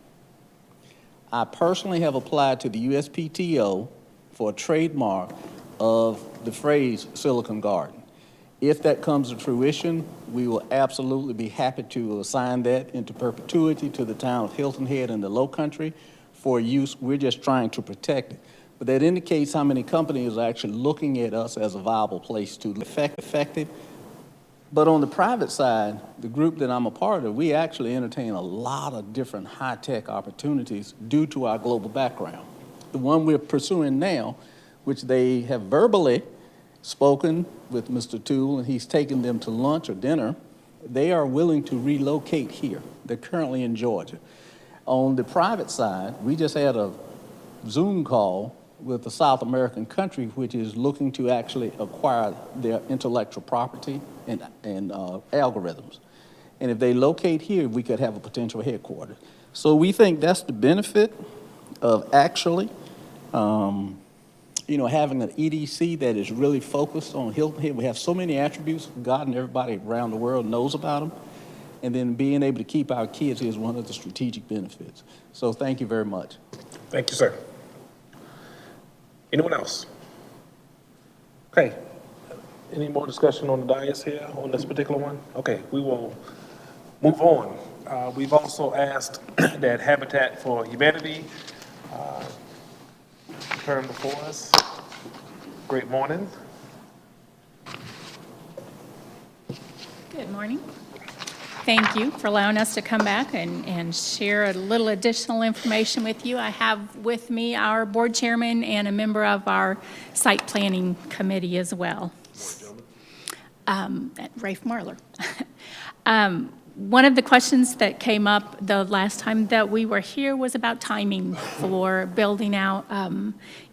I personally have applied to the USPTO for a trademark of the phrase Silicon Garden. If that comes to fruition, we will absolutely be happy to assign that into perpetuity to the town of Hilton Head and the Low Country for use. We're just trying to protect it. But that indicates how many companies are actually looking at us as a viable place to effective. But on the private side, the group that I'm a part of, we actually entertain a lot of different high-tech opportunities due to our global background. The one we're pursuing now, which they have verbally spoken with Mr. Toole, and he's taken them to lunch or dinner, they are willing to relocate here. They're currently in Georgia. On the private side, we just had a Zoom call with a South American country which is looking to actually acquire their intellectual property and algorithms. And if they locate here, we could have a potential headquarters. So we think that's the benefit of actually having an EDC that is really focused on Hilton Head. We have so many attributes God and everybody around the world knows about them. And then being able to keep our kids here is one of the strategic benefits. So thank you very much. Thank you, sir. Anyone else? Okay. Any more discussion on the dais here on this particular one? Okay, we will move on. We've also asked that Habitat for Humanity turn before us. Great morning. Good morning. Thank you for allowing us to come back and share a little additional information with you. I have with me our board chairman and a member of our site planning committee as well. Rafe Marler. One of the questions that came up the last time that we were here was about timing for building out.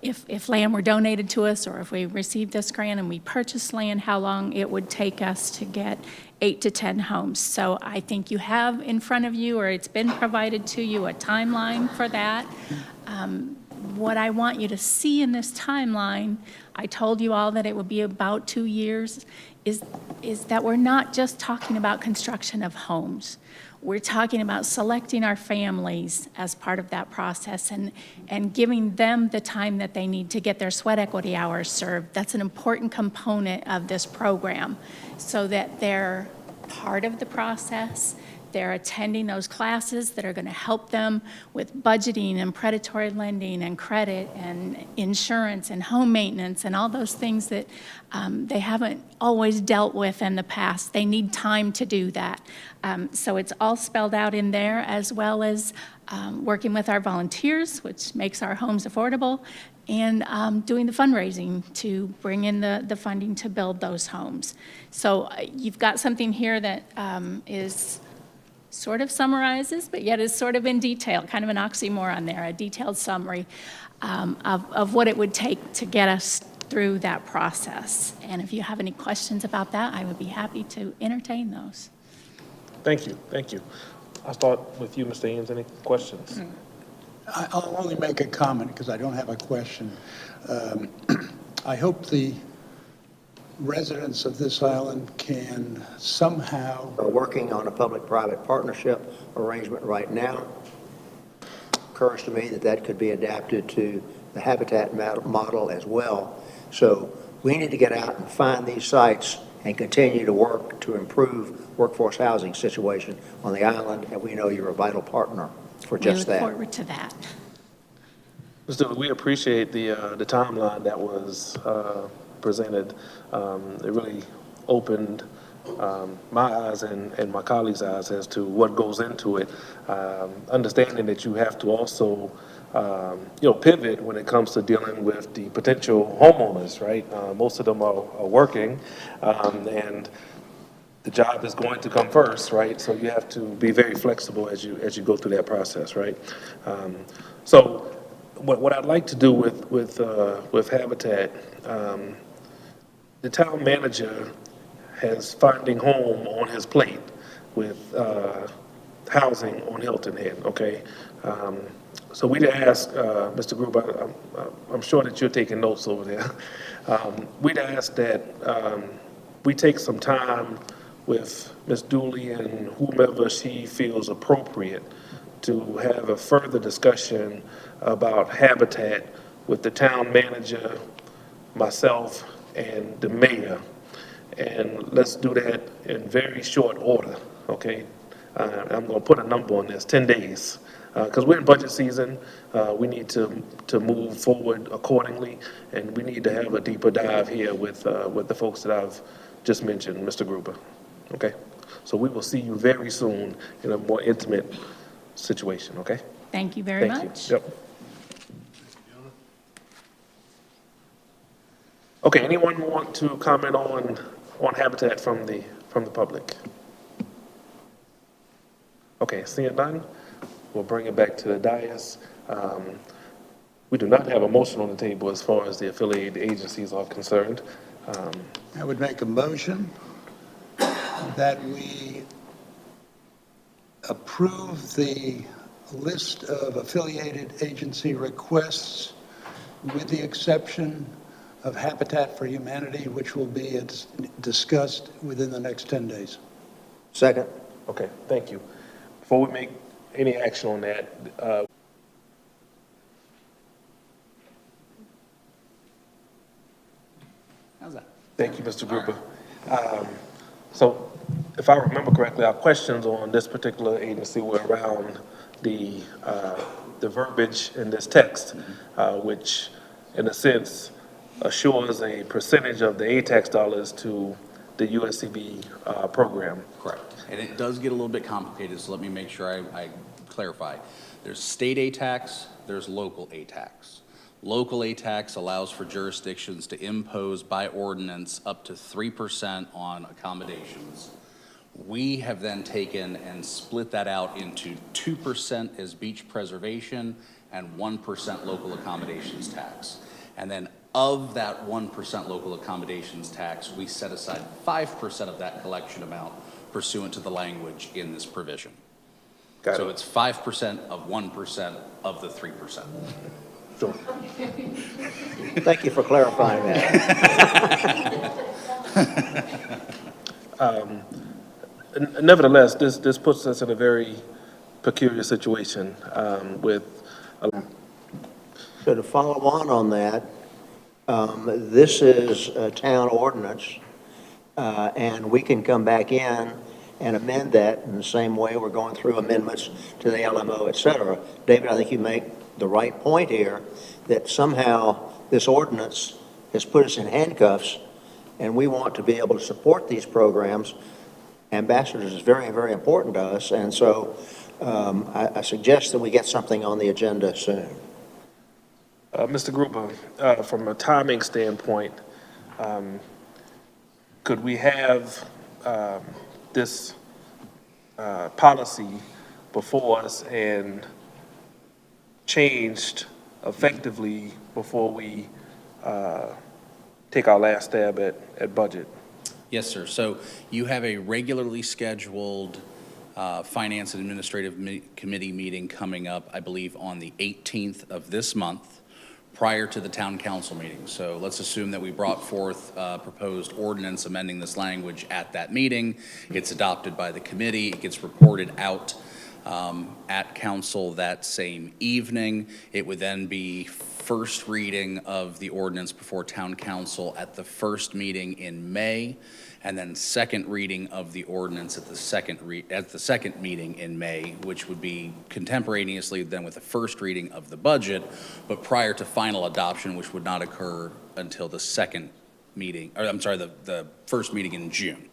If land were donated to us, or if we received this grant and we purchased land, how long it would take us to get 8 to 10 homes. So I think you have in front of you, or it's been provided to you, a timeline for that. What I want you to see in this timeline, I told you all that it would be about 2 years, is that we're not just talking about construction of homes. We're talking about selecting our families as part of that process and giving them the time that they need to get their sweat equity hours served. That's an important component of this program, so that they're part of the process, They're attending those classes that are going to help them with budgeting and predatory lending and credit and insurance and home maintenance and all those things that they haven't always dealt with in the past. They need time to do that. So it's all spelled out in there, as well as working with our volunteers, which makes our homes affordable, and doing the fundraising to bring in the funding to build those homes. So you've got something here that is sort of summarizes, but yet is sort of in detail, kind of an oxymoron there, a detailed summary of what it would take to get us through that process. And if you have any questions about that, I would be happy to entertain those. Thank you, thank you. I'll start with you, Mr. Ames. Any questions? I'll only make a comment because I don't have a question. I hope the residents of this island can somehow, We're working on a public-private partnership arrangement right now. Occurs to me that that could be adapted to the Habitat model as well. So we need to get out and find these sites and continue to work to improve workforce housing situation on the island, and we know you're a vital partner for just We that. look forward to that. Mr. Dillon, we appreciate the timeline that was presented. It really opened my eyes and my colleagues' eyes as to what goes into it. Understanding that you have to also, pivot when it comes to dealing with the potential homeowners, right? Most of them are working, and the job is going to come first, right? So you have to be very flexible as you go through that process, right? So what I'd like to do with Habitat, the town manager has finding home on his plate with housing on Hilton Head, okay? So we'd ask, Mr. Gruber, I'm sure that you're taking notes over there. We'd ask that we take some time with Ms. Dooley and whomever she feels appropriate to have a further discussion about Habitat with the town manager, myself, and the mayor. And let's do that in very short order, okay? I'm gonna put a number on this, 10 days. Because we're in budget season, we need to move forward accordingly, and we need to have a deeper dive here with the folks that I've just mentioned, Mr. Gruber, okay? So we will see you very soon in a more intimate situation, okay? Thank you very Thank you. much. Yep. Okay, anyone want to comment on Habitat from the public? Okay, seeing none, we'll bring it back to the dais. We do not have a motion on the table as far as the affiliated agencies are concerned. I would make a motion that we approve the list of affiliated agency requests with the exception of Habitat for Humanity, which will be discussed within the next 10 days. Second. Okay, thank you. Before we make any action on that, How's that? thank you, Mr. Gruber. So if I remember correctly, our questions on this particular agency were around the verbiage in this text, which in a sense assures a percentage of the ATAX dollars to the USCB program. Correct. And it does get a little bit complicated, so let me make sure I clarify. There's state ATAX, there's local ATAX. Local ATAX allows for jurisdictions to impose by ordinance up to 3% on accommodations. We have then taken and split that out into 2% as beach preservation and 1% local accommodations tax. And then of that 1% local accommodations tax, we set aside 5% of that collection amount pursuant to the language in this provision. Got So it. it's 5% of 1% of the 3%. Sure. Thank you for clarifying that. Nevertheless, this puts us in a very peculiar situation with. So to follow on that, this is a town ordinance, and we can come back in and amend that in the same way we're going through amendments to the LMO, et cetera. David, I think you make the right point here, that somehow this ordinance has put us in handcuffs, and we want to be able to support these programs. Ambassadors is very, very important to us, and so I suggest that we get something on the agenda soon. Mr. Gruber, from a timing standpoint, could we have this policy before us and changed effectively before we take our last stab at budget? Yes, sir. So you have a regularly scheduled Finance and Administrative Committee meeting coming up, I believe, on the 18th of this month, prior to the town council meeting. So let's assume that we brought forth proposed ordinance amending this language at that meeting. It's adopted by the committee. It gets reported out at council that same evening. It would then be first reading of the ordinance before town council at the first meeting in May, and then second reading of the ordinance at the second meeting in May, which would be contemporaneously then with the first reading of the budget, but prior to final adoption, which would not occur until the second meeting, or I'm sorry, the first meeting in June.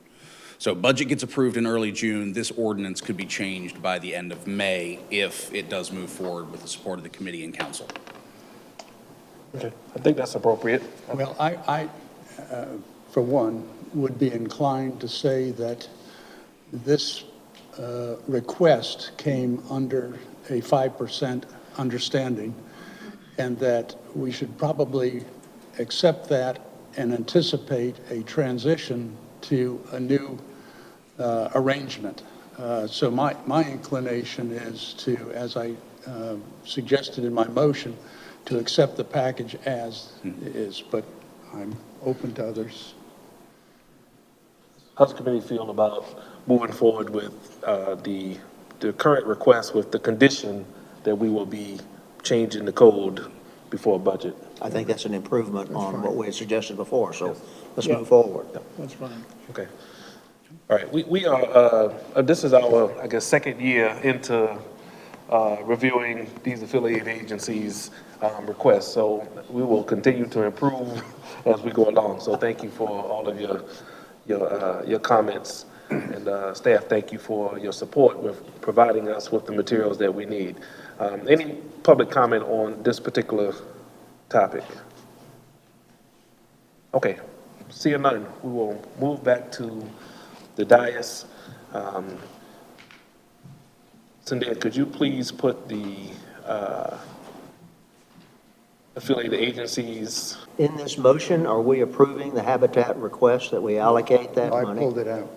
So budget gets approved in early June. This ordinance could be changed by the end of May if it does move forward with the support of the committee and council. Okay, I think that's appropriate. Well, I for one, would be inclined to say that this request came under a 5% understanding, and that we should probably accept that and anticipate a transition to a new arrangement. So my inclination is to, as I suggested in my motion, to accept the package as is, but I'm open to others. How's the committee feel about moving forward with the current request with the condition that we will be changing the code before budget? I think that's an improvement on what we had suggested before, so let's move forward. That's fine. Okay. All right, we are, this is our, I guess, second year into reviewing these affiliate agencies' requests, so we will continue to improve as we go along. So thank you for all of your comments, and staff, thank you for your support with providing us with the materials that we need. Any public comment on this particular topic? Okay, seeing none, we will move back to the dais. Cynthia, could you please put the affiliated agencies? In this motion, are we approving the Habitat request that we allocate that I money? pulled it out.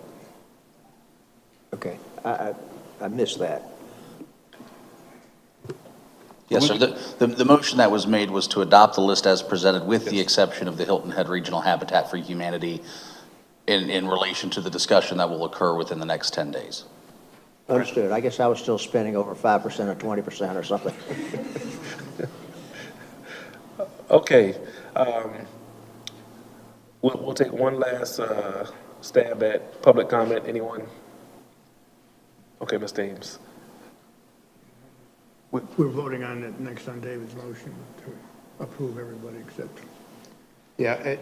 Okay, I missed that. Yes, sir. The motion that was made was to adopt the list as presented with the exception of the Hilton Head Regional Habitat for Humanity in relation to the discussion that will occur within the next 10 days. Understood. I guess I was still spending over 5% or 20% or something. Okay, we'll take one last stab at public comment. Anyone? Okay, Mr. Ames. We're voting on it next on David's motion to approve everybody except. Yeah,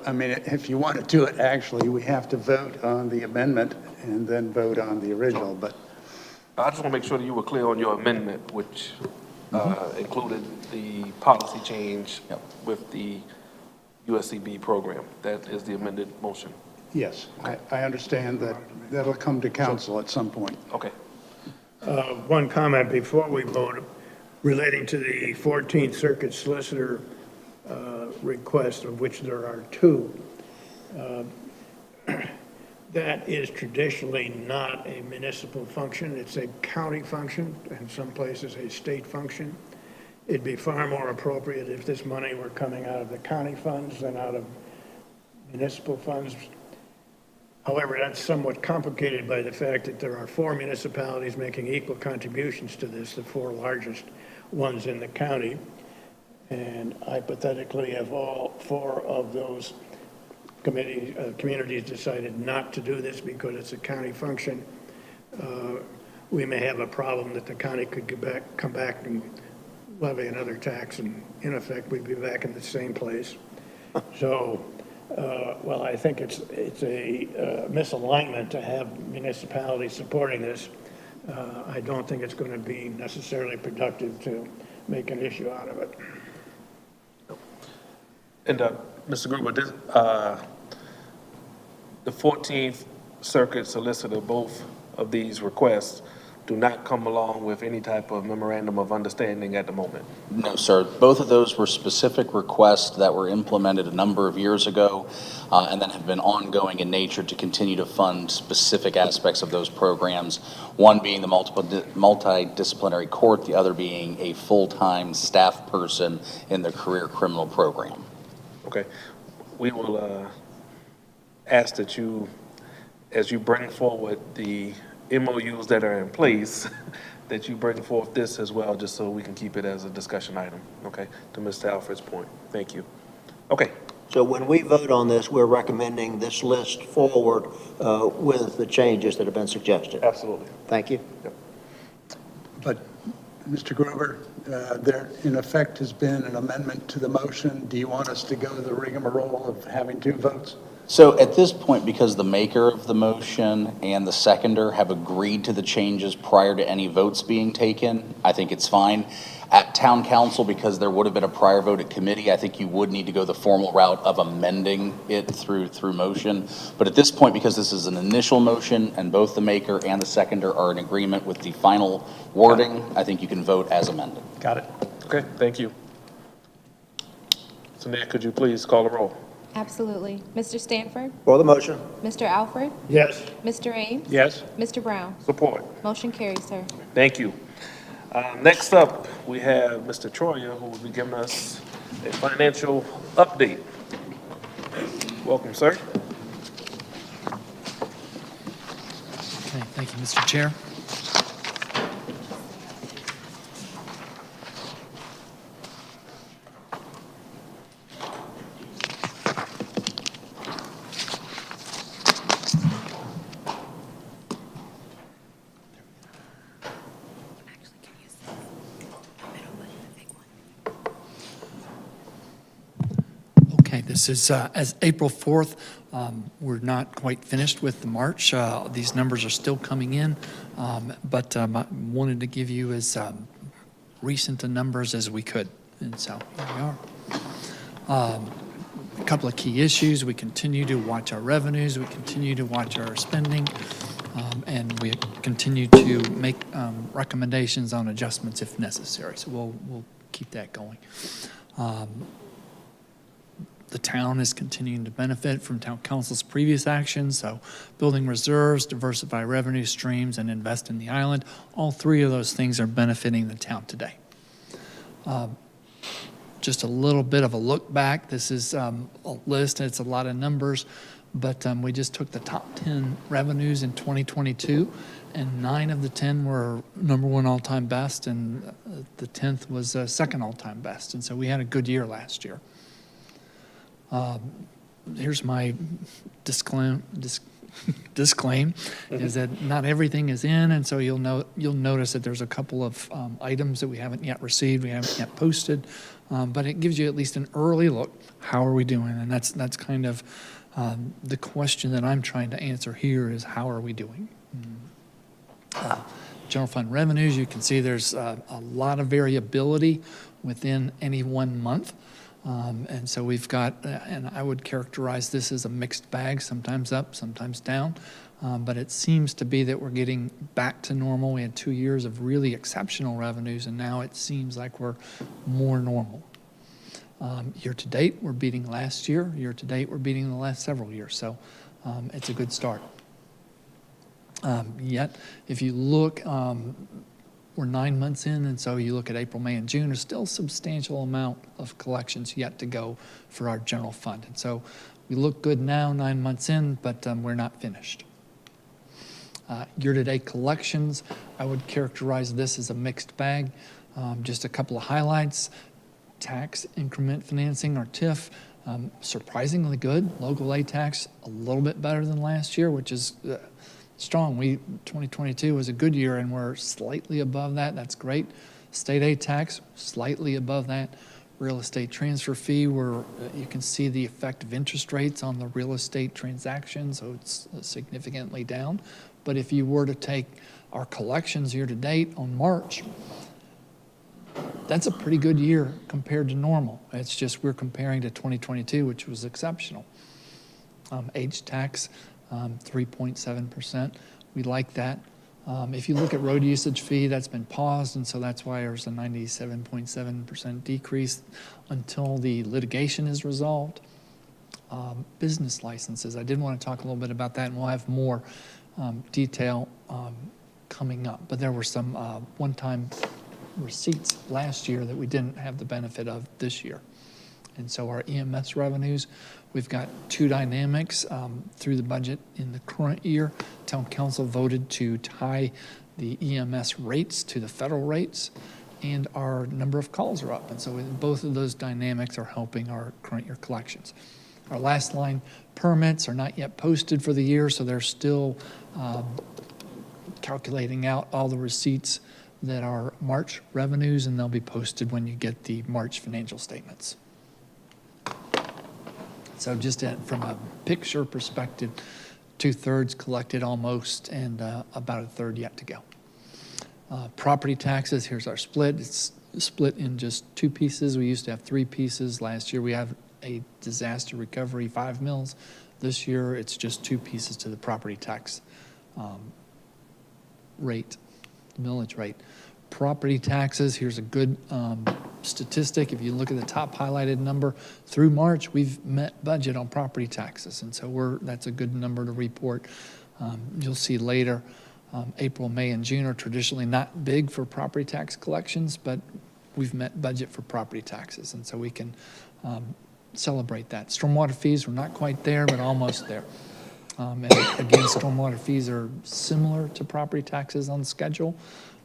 I mean, if you want to do it, actually, we have to vote on the amendment and then vote on the original, but I just want to make sure that you were clear on your amendment, which included the policy change with the USCB program. That is the amended motion. yes, I understand that that'll come to council at some point. Okay. One comment before we vote relating to the 14th Circuit Solicitor request, of which there are two. That is traditionally not a municipal function. It's a county function, in some places a state function. It'd be far more appropriate if this money were coming out of the county funds than out of municipal funds. However, that's somewhat complicated by the fact that there are 4 municipalities making equal contributions to this, the 4 largest ones in the county. And hypothetically, if all 4 of those communities decided not to do this because it's a county function, we may have a problem that the county could come back and levy another tax, and in effect, we'd be back in the same place. So, well, I think it's a misalignment to have municipalities supporting this. I don't think it's going to be necessarily productive to make an issue out of it. And, Mr. Gruber, this, the 14th Circuit solicitor, both of these requests do not come along with any type of memorandum of understanding at the moment. No, sir. Both of those were specific requests that were implemented a number of years ago and then have been ongoing in nature to continue to fund specific aspects of those programs, one being the multidisciplinary court, the other being a full-time staff person in the career criminal program. Okay. We will ask that you, as you bring forward the MOUs that are in place, that you bring forth this as well, just so we can keep it as a discussion item, okay? To Mr. Alfred's point. Thank you. Okay. So when we vote on this, we're recommending this list forward with the changes that have been suggested. Absolutely. Thank you. Yep. But, Mr. Gruber, there in effect has been an amendment to the motion. Do you want us to go the rigmarole of having two votes? So at this point, because the maker of the motion and the seconder have agreed to the changes prior to any votes being taken, I think it's fine. At town council, because there would have been a prior vote at committee, I think you would need to go the formal route of amending it through motion. But at this point, because this is an initial motion and both the maker and the seconder are in agreement with the final wording, I think you can vote as amended. Got it. Okay, thank you. So now, could you please call the roll? Absolutely. Mr. Stanford? For the motion. Mr. Alfred? Yes. Mr. Ames? Yes. Mr. Brown? Support. Motion carries, sir. Thank you. Next up, we have Mr. Troyer, who will be giving us a financial update. Welcome, sir. Okay, thank you, Mr. Chair. Okay, this is as April 4th. We're not quite finished with the March. These numbers are still coming in, but I wanted to give you as recent a numbers as we could. And so here we are. A couple of key issues. We continue to watch our revenues. We continue to watch our spending. And we continue to make recommendations on adjustments if necessary. So we'll keep that going. The town is continuing to benefit from town council's previous actions, so building reserves, diversify revenue streams, and invest in the island. All three of those things are benefiting the town today. Just a little bit of a look back. This is a list, it's a lot of numbers, but we just took the top 10 revenues in 2022, and 9 of the 10 were number one all-time best, and the 10th was second all-time best, and so we had a good year last year. Here's my disclaim is that not everything is in, and so you'll notice that there's a couple of items that we haven't yet received, we haven't yet posted, but it gives you at least an early look. How are we doing? And that's kind of the question that I'm trying to answer here is how are we doing? General fund revenues, you can see there's a lot of variability within any one month. And so we've got, and I would characterize this as a mixed bag, sometimes up, sometimes down. But it seems to be that we're getting back to normal. We had 2 years of really exceptional revenues, and now it seems like we're more normal. Year to date, we're beating last year. Year to date, we're beating the last several years. So it's a good start. Yet, if you look, we're 9 months in, and so you look at April, May, and June, there's still a substantial amount of collections yet to go for our general fund. And so we look good now, 9 months in, but we're not finished. Year-to-date collections, I would characterize this as a mixed bag. Just a couple of highlights. Tax increment financing, or TIF, Surprisingly good. Local aid tax, a little bit better than last year, which is strong. 2022 was a good year, and we're slightly above that. That's great. State aid tax, slightly above that. Real estate transfer fee, where you can see the effect of interest rates on the real estate transactions, so it's significantly down. But if you were to take our collections year to date on March, that's a pretty good year compared to normal. It's just we're comparing to 2022, which was exceptional. Age tax, 3.7%. We like that. If you look at road usage fee, that's been paused, and so that's why there's a 97.7% decrease until the litigation is resolved. Business licenses, I did want to talk a little bit about that, and we'll have more detail coming up. But there were some one-time receipts last year that we didn't have the benefit of this year. And so our EMS revenues, we've got two dynamics through the budget in the current year. Town council voted to tie the EMS rates to the federal rates, and our number of calls are up. And so both of those dynamics are helping our current year collections. Our last line permits are not yet posted for the year, so they're still calculating out all the receipts that are March revenues, and they'll be posted when you get the March financial statements. So just from a picture perspective, 2/3 collected almost, and about a third yet to go. Property taxes, here's our split. It's split in just two pieces. We used to have three pieces. Last year we have a disaster recovery 5 mills. This year it's just two pieces to the property tax rate, millage rate. Property taxes, here's a good statistic. If you look at the top highlighted number, through March, we've met budget on property taxes. And so that's a good number to report. You'll see later, April, May, and June are traditionally not big for property tax collections, but we've met budget for property taxes. And so we can celebrate that. Stormwater fees, we're not quite there, but almost there. And again, stormwater fees are similar to property taxes on the schedule.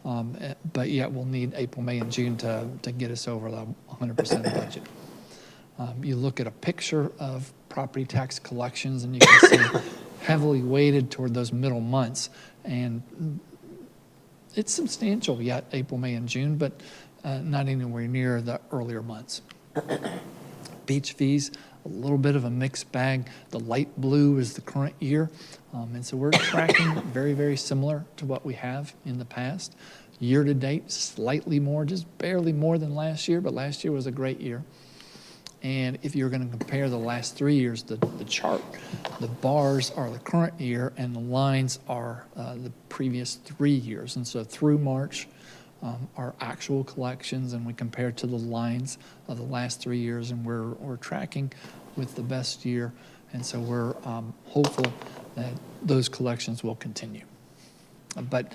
But yet we'll need April, May, and June to get us over the 100% budget. You look at a picture of property tax collections, and you can see heavily weighted toward those middle months. And it's substantial yet, April, May, and June, but not anywhere near the earlier months. Beach fees, a little bit of a mixed bag. The light blue is the current year. And so we're tracking very, very similar to what we have in the past. Year to date, slightly more, just barely more than last year, but last year was a great year. And if you're going to compare the last 3 years, the chart, the bars are the current year and the lines are the previous 3 years. And so through March, our actual collections, and we compare to the lines of the last 3 years, and we're tracking with the best year. And so we're hopeful that those collections will continue. But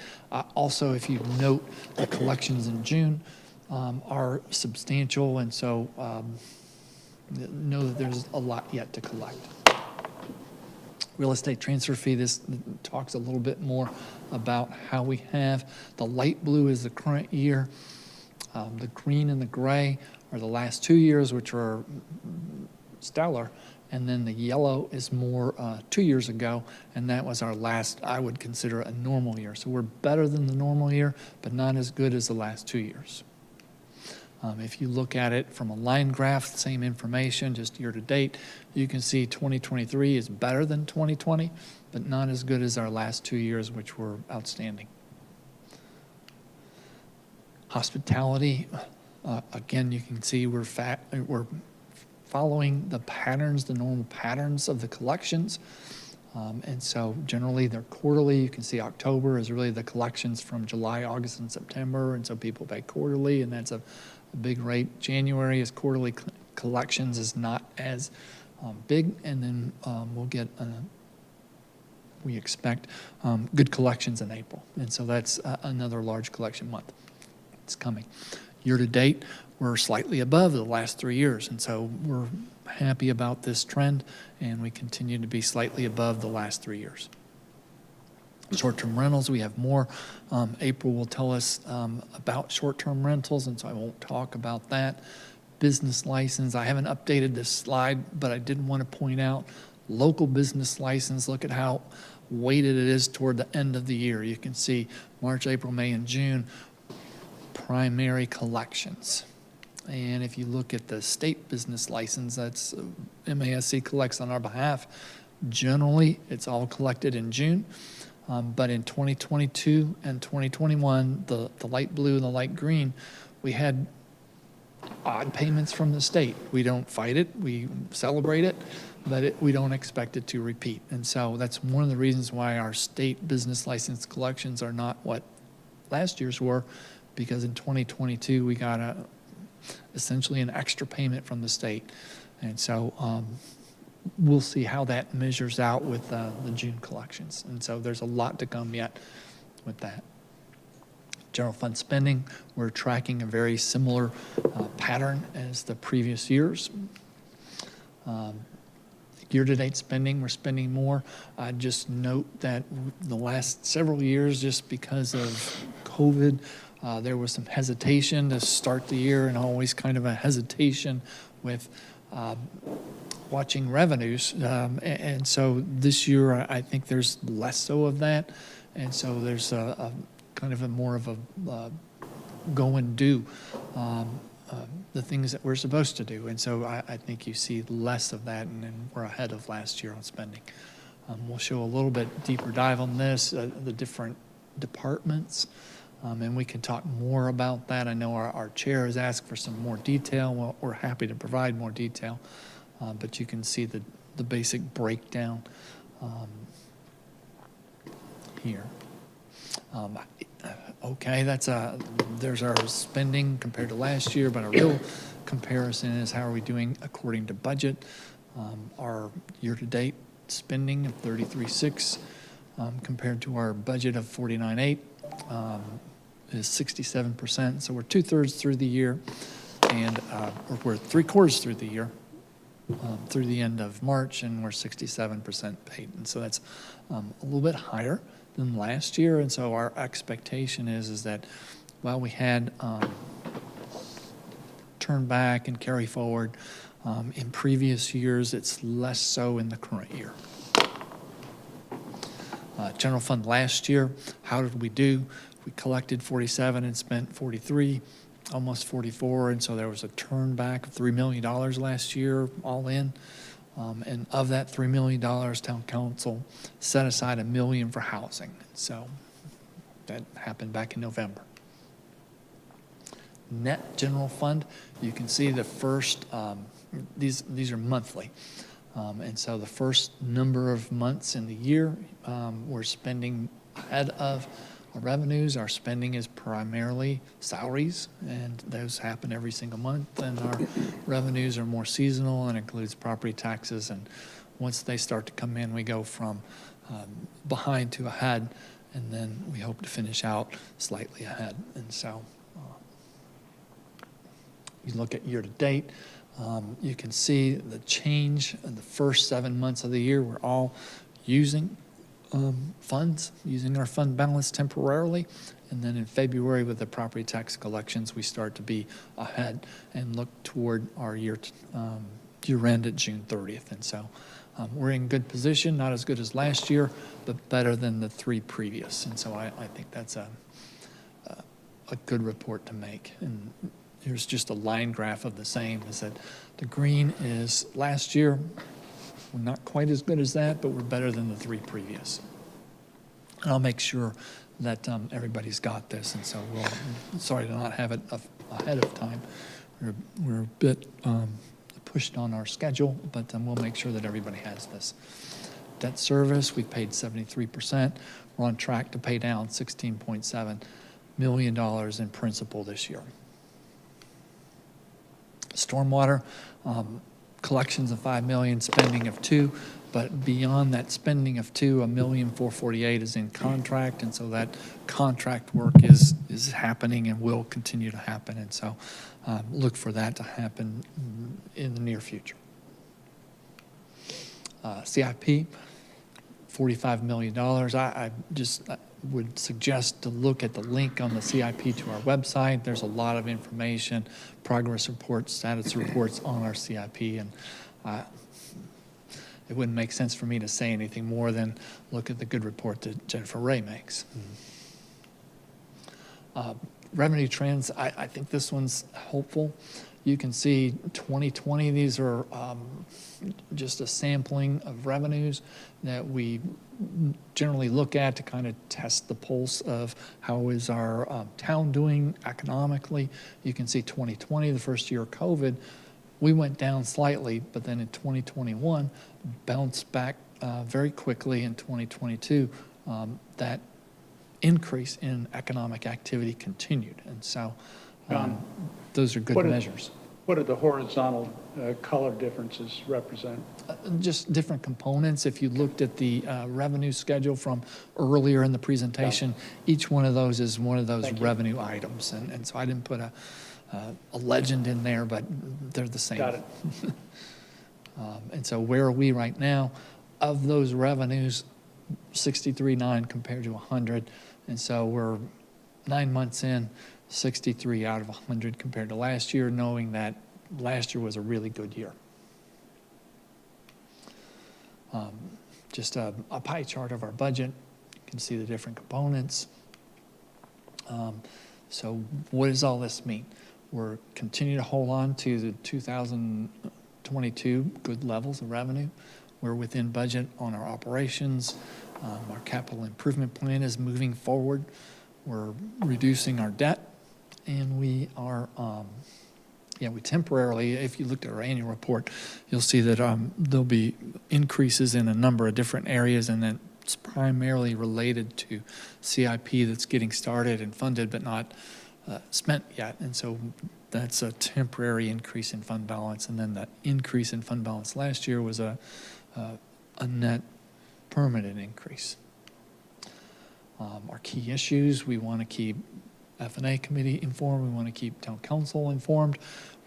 also, if you note, the collections in June are substantial, and so know that there's a lot yet to collect. Real estate transfer fee, this talks a little bit more about how we have. The light blue is the current year. The green and the gray are the last 2 years, which are stellar. And then the yellow is more 2 years ago, and that was our last, I would consider, a normal year. So we're better than the normal year, but not as good as the last 2 years. If you look at it from a line graph, same information, just year to date, you can see 2023 is better than 2020, but not as good as our last 2 years, which were outstanding. Hospitality, again, you can see we're following the patterns, the normal patterns of the collections. And so generally they're quarterly. You can see October is really the collections from July, August, and September. And so people pay quarterly, and that's a big rate. January is quarterly collections is not as big. And then we'll get, we expect good collections in April. And so that's another large collection month. It's coming. Year to date, we're slightly above the last 3 years, and so we're happy about this trend, and we continue to be slightly above the last 3 years. Short-term rentals, we have more. April will tell us about short-term rentals, and so I won't talk about that. business license. I haven't updated this slide, but I did want to point out local business license. Look at how weighted it is toward the end of the year. You can see March, April, May, and June, primary collections. And if you look at the state business license, that's MASC collects on our behalf. Generally, it's all collected in June. But in 2022 and 2021, the light blue and the light green, we had odd payments from the state. We don't fight it, we celebrate it, but we don't expect it to repeat. And so that's one of the reasons why our state business license collections are not what last year's were, because in 2022, we got essentially an extra payment from the state. And so we'll see how that measures out with the June collections. And so there's a lot to come yet with that. General fund spending, we're tracking a very similar pattern as the previous years. Year-to-date spending, we're spending more. Just note that the last several years, just because of COVID, there was some hesitation to start the year, and always kind of a hesitation with watching revenues. And so this year, I think there's less so of that. And so there's a kind of a more of a go and do the things that we're supposed to do. And so I think you see less of that, and then we're ahead of last year on spending. We'll show a little bit deeper dive on this, the different departments, and we can talk more about that. I know our chair has asked for some more detail. Well, we're happy to provide more detail, but you can see the basic breakdown here. Okay, there's our spending compared to last year, but a real comparison is how are we doing according to budget. Our year-to-date spending of 33.6 compared to our budget of 49.8 is 67%. So we're 2/3 through the year, and or we're 3/4 through the year, through the end of March, and we're 67% paid. And so that's a little bit higher than last year. And so our expectation is that while we had turn back and carry forward in previous years, it's less so in the current year. General fund last year, how did we do? We collected 47 and spent 43, almost 44, and so there was a turn back of $3 million last year, all in. And of that $3 million, town council set aside $1 million for housing. So that happened back in November. Net general fund, you can see the first, these are monthly. And so the first number of months in the year, we're spending ahead of our revenues. Our spending is primarily salaries, and those happen every single month. And our revenues are more seasonal and includes property taxes. And once they start to come in, we go from behind to ahead, and then we hope to finish out slightly ahead. And so you look at year-to-date, you can see the change in the first 7 months of the year. We're all using funds, using our fund balance temporarily. And then in February with the property tax collections, we start to be ahead and look toward our year end at June 30th. And so we're in good position, not as good as last year, but better than the 3 previous. And so I think that's a good report to make. And here's just a line graph of the same, is that the green is last year. We're not quite as good as that, but we're better than the 3 previous. And I'll make sure that everybody's got this, and so sorry to not have it ahead of time. We're a bit pushed on our schedule, but we'll make sure that everybody has this. Debt service, we paid 73%. We're on track to pay down $16.7 million in principal this year. Stormwater, collections of $5 million, spending of $2 million, but beyond that spending of $2 million, $1,448,000 is in contract, and so that contract work is happening and will continue to happen, and so look for that to happen in the near future. CIP, $45 million. I just would suggest to look at the link on the CIP to our website. There's a lot of information, progress reports, status reports on our CIP, and it wouldn't make sense for me to say anything more than look at the good report that Jennifer Ray makes. Revenue trends, I think this one's hopeful. You can see 2020, these are just a sampling of revenues that we generally look at to kind of test the pulse of how is our town doing economically. You can see 2020, the first year of COVID, we went down slightly, but then in 2021, bounced back very quickly. In 2022, that increase in economic activity continued. And so those are good measures. What do the horizontal color differences represent? Just different components. If you looked at the revenue schedule from earlier in the presentation, each one of those is one of those revenue items. And so I didn't put a legend in there, but they're the same. Got it. And so where are we right now? Of those revenues, 63.9 compared to 100. And so we're 9 months in, 63 out of 100 compared to last year, knowing that last year was a really good year. Just a pie chart of our budget. You can see the different components. So what does all this mean? We're continuing to hold on to the 2022 good levels of revenue. We're within budget on our operations. Our capital improvement plan is moving forward. We're reducing our debt, and we are, we temporarily, if you looked at our annual report, you'll see that there'll be increases in a number of different areas, and that's primarily related to CIP that's getting started and funded but not spent yet. And so that's a temporary increase in fund balance, and then that increase in fund balance last year was a net permanent increase. Our key issues, we want to keep F&A committee informed. We want to keep town council informed.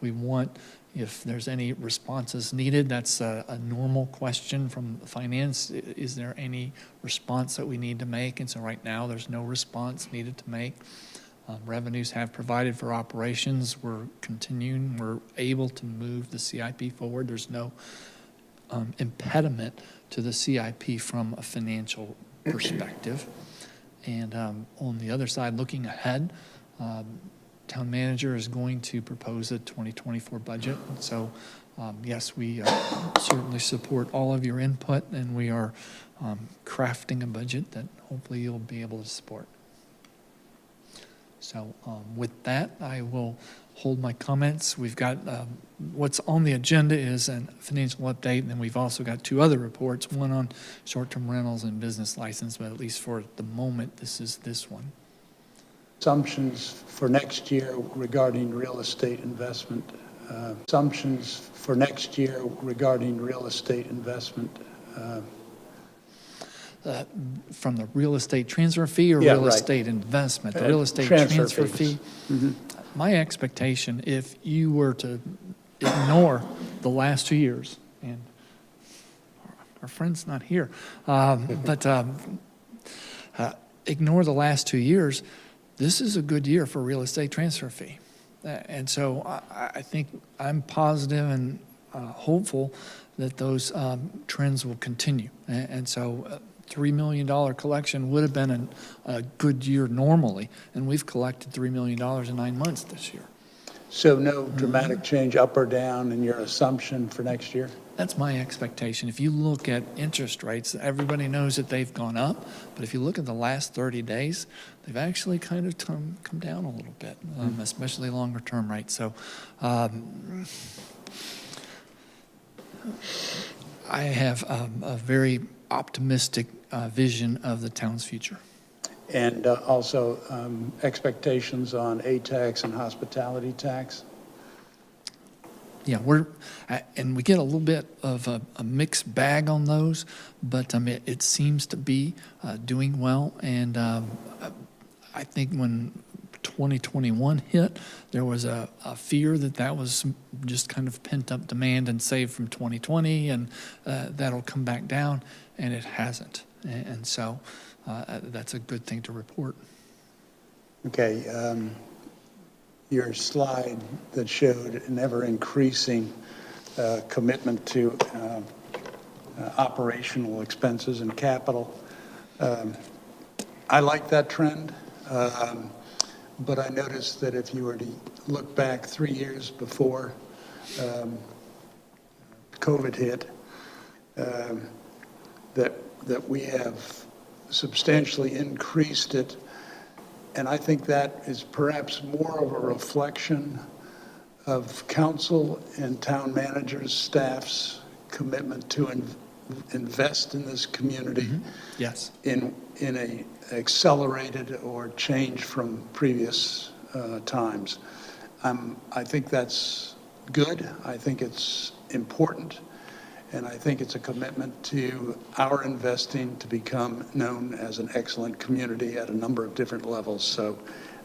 We want, if there's any responses needed, that's a normal question from finance. Is there any response that we need to make? And so right now, there's no response needed to make. Revenues have provided for operations. We're continuing. We're able to move the CIP forward. There's no impediment to the CIP from a financial perspective. And on the other side, looking ahead, town manager is going to propose a 2024 budget. And so, yes, we certainly support all of your input, and we are crafting a budget that hopefully you'll be able to support. So with that, I will hold my comments. We've got what's on the agenda is a financial update, and then we've also got two other reports, one on short-term rentals and business license, but at least for the moment, this is this one. Assumptions for next year regarding real estate investment. Assumptions for next year regarding real estate investment. From the real estate transfer fee or real estate investment? The real estate transfer fee. Mm-hmm. My expectation, if you were to ignore the last 2 years, and our friend's not here, but ignore the last 2 years, this is a good year for real estate transfer fee. And so I think I'm positive and hopeful that those trends will continue. And so $3 million collection would have been a good year normally, and we've collected $3 million in 9 months this year. So no dramatic change up or down in your assumption for next year? That's my expectation. If you look at interest rates, everybody knows that they've gone up, but if you look at the last 30 days, they've actually kind of come down a little bit, especially longer term rates. So I have a very optimistic vision of the town's future. And also expectations on A-tax and hospitality tax? Yeah, and we get a little bit of a mixed bag on those, but it seems to be doing well. And I think when 2021 hit, there was a fear that was just kind of pent up demand and saved from 2020, and that'll come back down, and it hasn't. And so that's a good thing to report. Okay, your slide that showed an ever-increasing commitment to operational expenses and capital. I like that trend, but I noticed that if you were to look back 3 years before COVID hit, that we have substantially increased it. And I think that is perhaps more of a reflection of council and town managers' staff's commitment to invest in this community. Yes. In a accelerated or change from previous times. I think that's good. I think it's important. And I think it's a commitment to our investing to become known as an excellent community at a number of different levels. So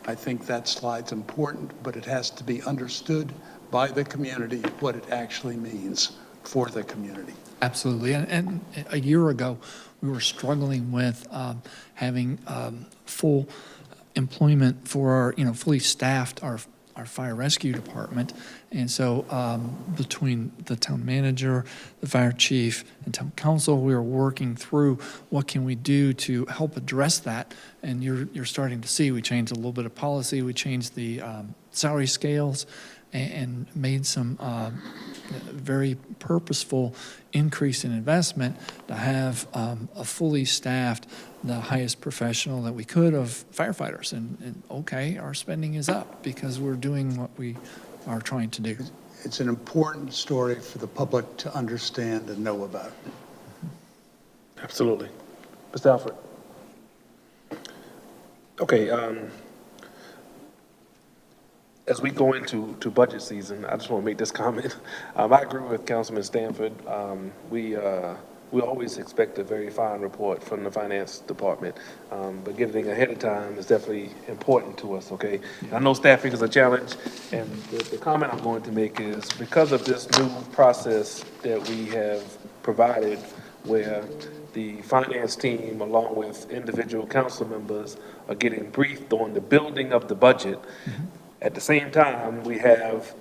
I think that slide's important, but it has to be understood by the community what it actually means for the community. Absolutely. And a year ago, we were struggling with having full employment for our, fully staffed our fire rescue department. And so between the town manager, the fire chief, and town council, we were working through what can we do to help address that. And you're starting to see, we changed a little bit of policy, we changed the salary scales, and made some very purposeful increase in investment to have a fully staffed, the highest professional that we could of firefighters. And okay, our spending is up because we're doing what we are trying to do. It's an important story for the public to understand and know about. Absolutely. Mr. Alfred? Okay, as we go into budget season, I just want to make this comment. I agree with Councilman Stanford. We always expect a very fine report from the finance department, but getting ahead of time is definitely important to us, okay? I know staffing is a challenge, and the comment I'm going to make is because of this new process that we have provided where the finance team, along with individual council members, are getting briefed on the building of the budget. At the same time, we have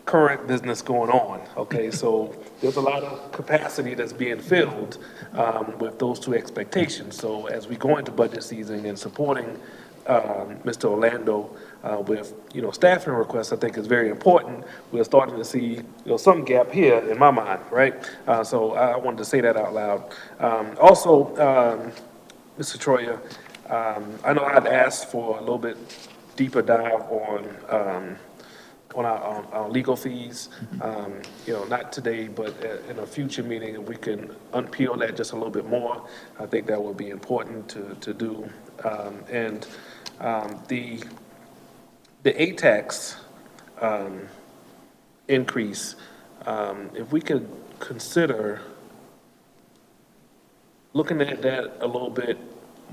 current business going on, okay? So there's a lot of capacity that's being filled with those two expectations. So as we go into budget season and supporting Mr. Orlando with, staffing requests, I think is very important. We're starting to see, some gap here in my mind, right? So I wanted to say that out loud. Also, Mr. Troyer, I know I'd asked for a little bit deeper dive on our legal fees. Not today, but in a future meeting, if we can unpeel that just a little bit more, I think that would be important to do. The ATAX increase, if we could consider looking at that a little bit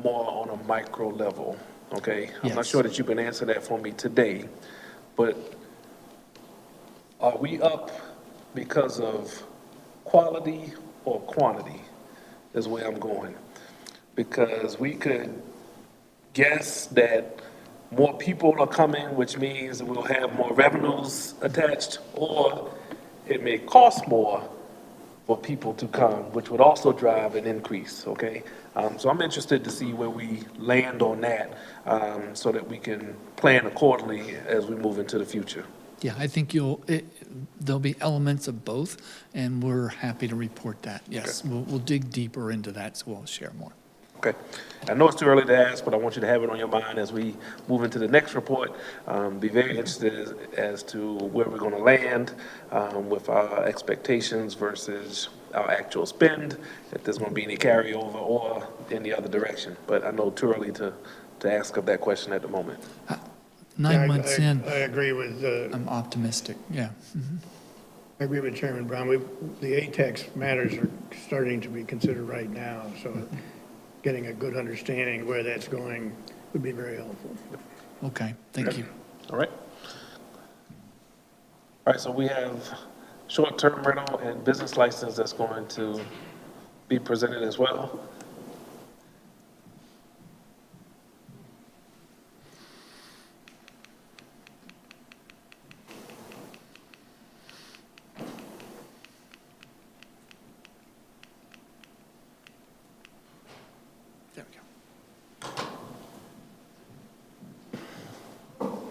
more on a micro level, okay? I'm not Yes. sure that you can answer that for me today, but are we up because of quality or quantity is where I'm going? Because we could guess that more people are coming, which means we'll have more revenues attached, or it may cost more for people to come, which would also drive an increase, okay? So I'm interested to see where we land on that so that we can plan accordingly as we move into the future. Yeah, I think there'll be elements of both, and we're happy to report that. Yes, we'll dig deeper into that, so we'll share more. Okay. I know it's too early to ask, but I want you to have it on your mind as we move into the next report. Be very interested as to where we're going to land with our expectations versus our actual spend, if there's going to be any carryover or in the other direction. But I know too early to ask of that question at the moment. 9 months in, I agree with, I'm optimistic, yeah. I agree with Chairman Brown. The ATAX matters are starting to be considered right now, so getting a good understanding of where that's going would be very helpful. Okay, thank you. All right. All right, so we have short-term rental and business license that's going to be presented as well. There we go.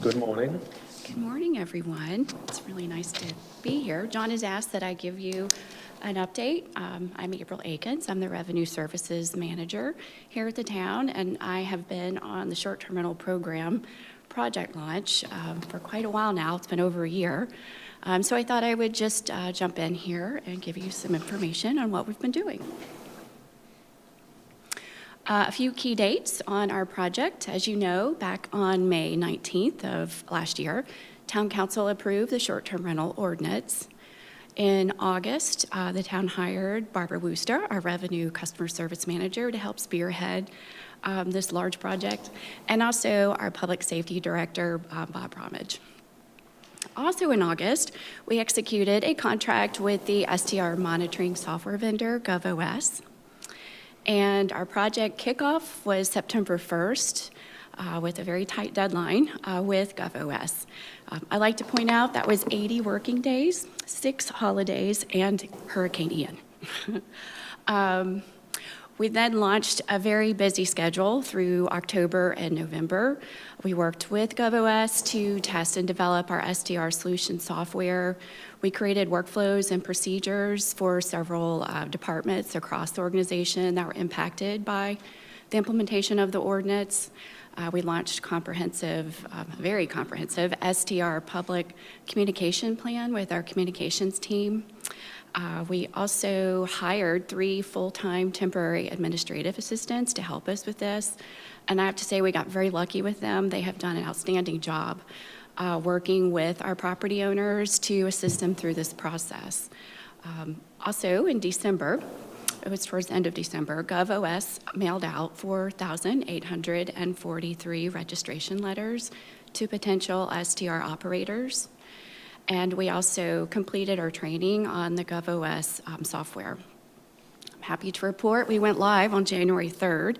Good morning. Good morning, everyone. It's really nice to be here. John has asked that I give you an update. I'm April Akins. I'm the Revenue Services Manager here at the town, and I have been on the short-term rental program project launch for quite a while now. It's been over a year. So I thought I would just jump in here and give you some information on what we've been doing. A few key dates on our project. As you know, back on May 19th of last year, Town Council approved the short-term rental ordinance. In August, the town hired Barbara Wooster, our Revenue Customer Service Manager, to help spearhead this large project, and also our Public Safety Director, Bob Bromage. Also in August, we executed a contract with the STR monitoring software vendor, GovOS. And our project kickoff was September 1st with a very tight deadline with GovOS. I like to point out that was 80 working days, 6 holidays, and Hurricane Ian. We then launched a very busy schedule through October and November. We worked with GovOS to test and develop our SDR solution software. We created workflows and procedures for several departments across the organization that were impacted by the implementation of the ordinance. We launched very comprehensive STR public communication plan with our communications team. We also hired 3 full-time temporary administrative assistants to help us with this. And I have to say, we got very lucky with them. They have done an outstanding job working with our property owners to assist them through this process. Also, in December, it was towards the end of December, GovOS mailed out 4,843 registration letters to potential STR operators. And we also completed our training on the GovOS software. I'm happy to report we went live on January 3rd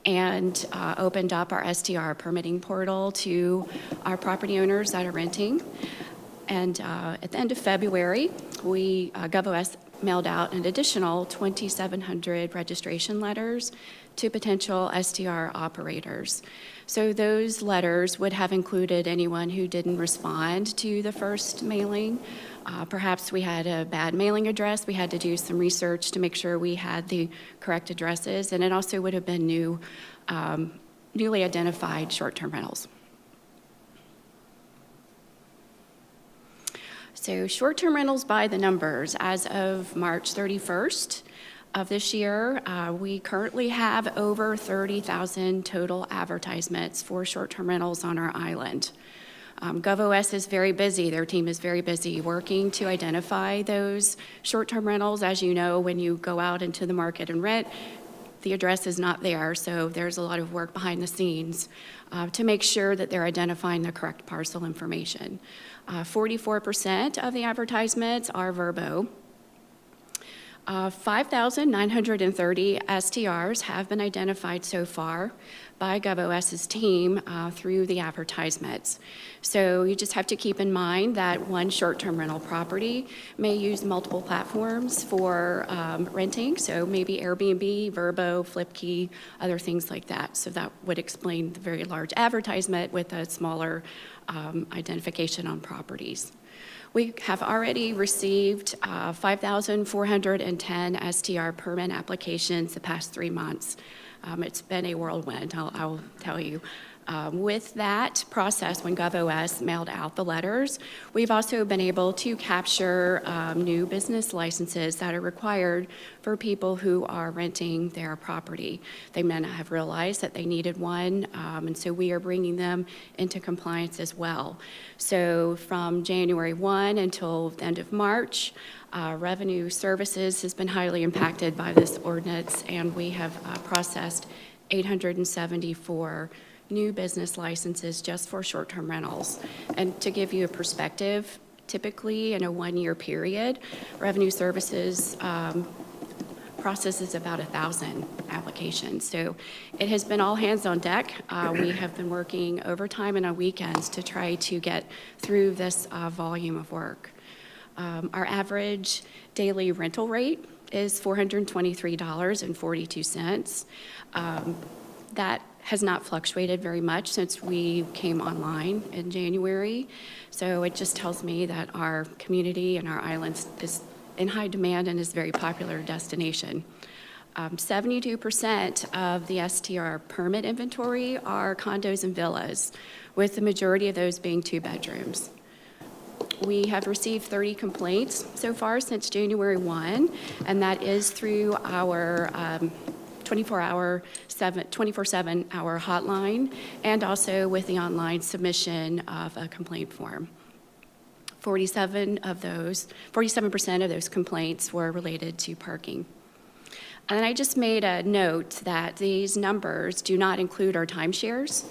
and opened up our STR permitting portal to our property owners that are renting. And at the end of February, GovOS mailed out an additional 2,700 registration letters to potential STR operators. So those letters would have included anyone who didn't respond to the first mailing. Perhaps we had a bad mailing address. We had to do some research to make sure we had the correct addresses, and it also would have been newly identified short-term rentals. So short-term rentals by the numbers. As of March 31st of this year, we currently have over 30,000 total advertisements for short-term rentals on our island. GovOS is very busy. Their team is very busy working to identify those short-term rentals. As you know, when you go out into the market and rent, the address is not there, so there's a lot of work behind the scenes to make sure that they're identifying the correct parcel information. 44% of the advertisements are Verbo. 5,930 STRs have been identified so far by GovOS's team through the advertisements. So you just have to keep in mind that one short-term rental property may use multiple platforms for renting, so maybe Airbnb, Verbo, Flipkey, other things like that. So that would explain the very large advertisement with a smaller identification on properties. We have already received 5,410 STR permit applications the past 3 months. It's been a whirlwind, I'll tell you. With that process, when GovOS mailed out the letters, we've also been able to capture new business licenses that are required for people who are renting their property. They may not have realized that they needed one, and so we are bringing them into compliance as well. So from January 1 until the end of March, Revenue Services has been highly impacted by this ordinance, and we have processed 874 new business licenses just for short-term rentals. And to give you a perspective, typically in a 1-year period, Revenue Services processes about 1,000 applications. So it has been all hands on deck. We have been working overtime and on weekends to try to get through this volume of work. Our average daily rental rate is $423.42. That has not fluctuated very much since we came online in January. So it just tells me that our community and our islands is in high demand and is a very popular destination. 72% of the STR permit inventory are condos and villas, with the majority of those being 2 bedrooms. We have received 30 complaints so far since January 1, and that is through our 24/7 hour hotline, and also with the online submission of a complaint form. 47% of those complaints were related to parking. And I just made a note that these numbers do not include our timeshares,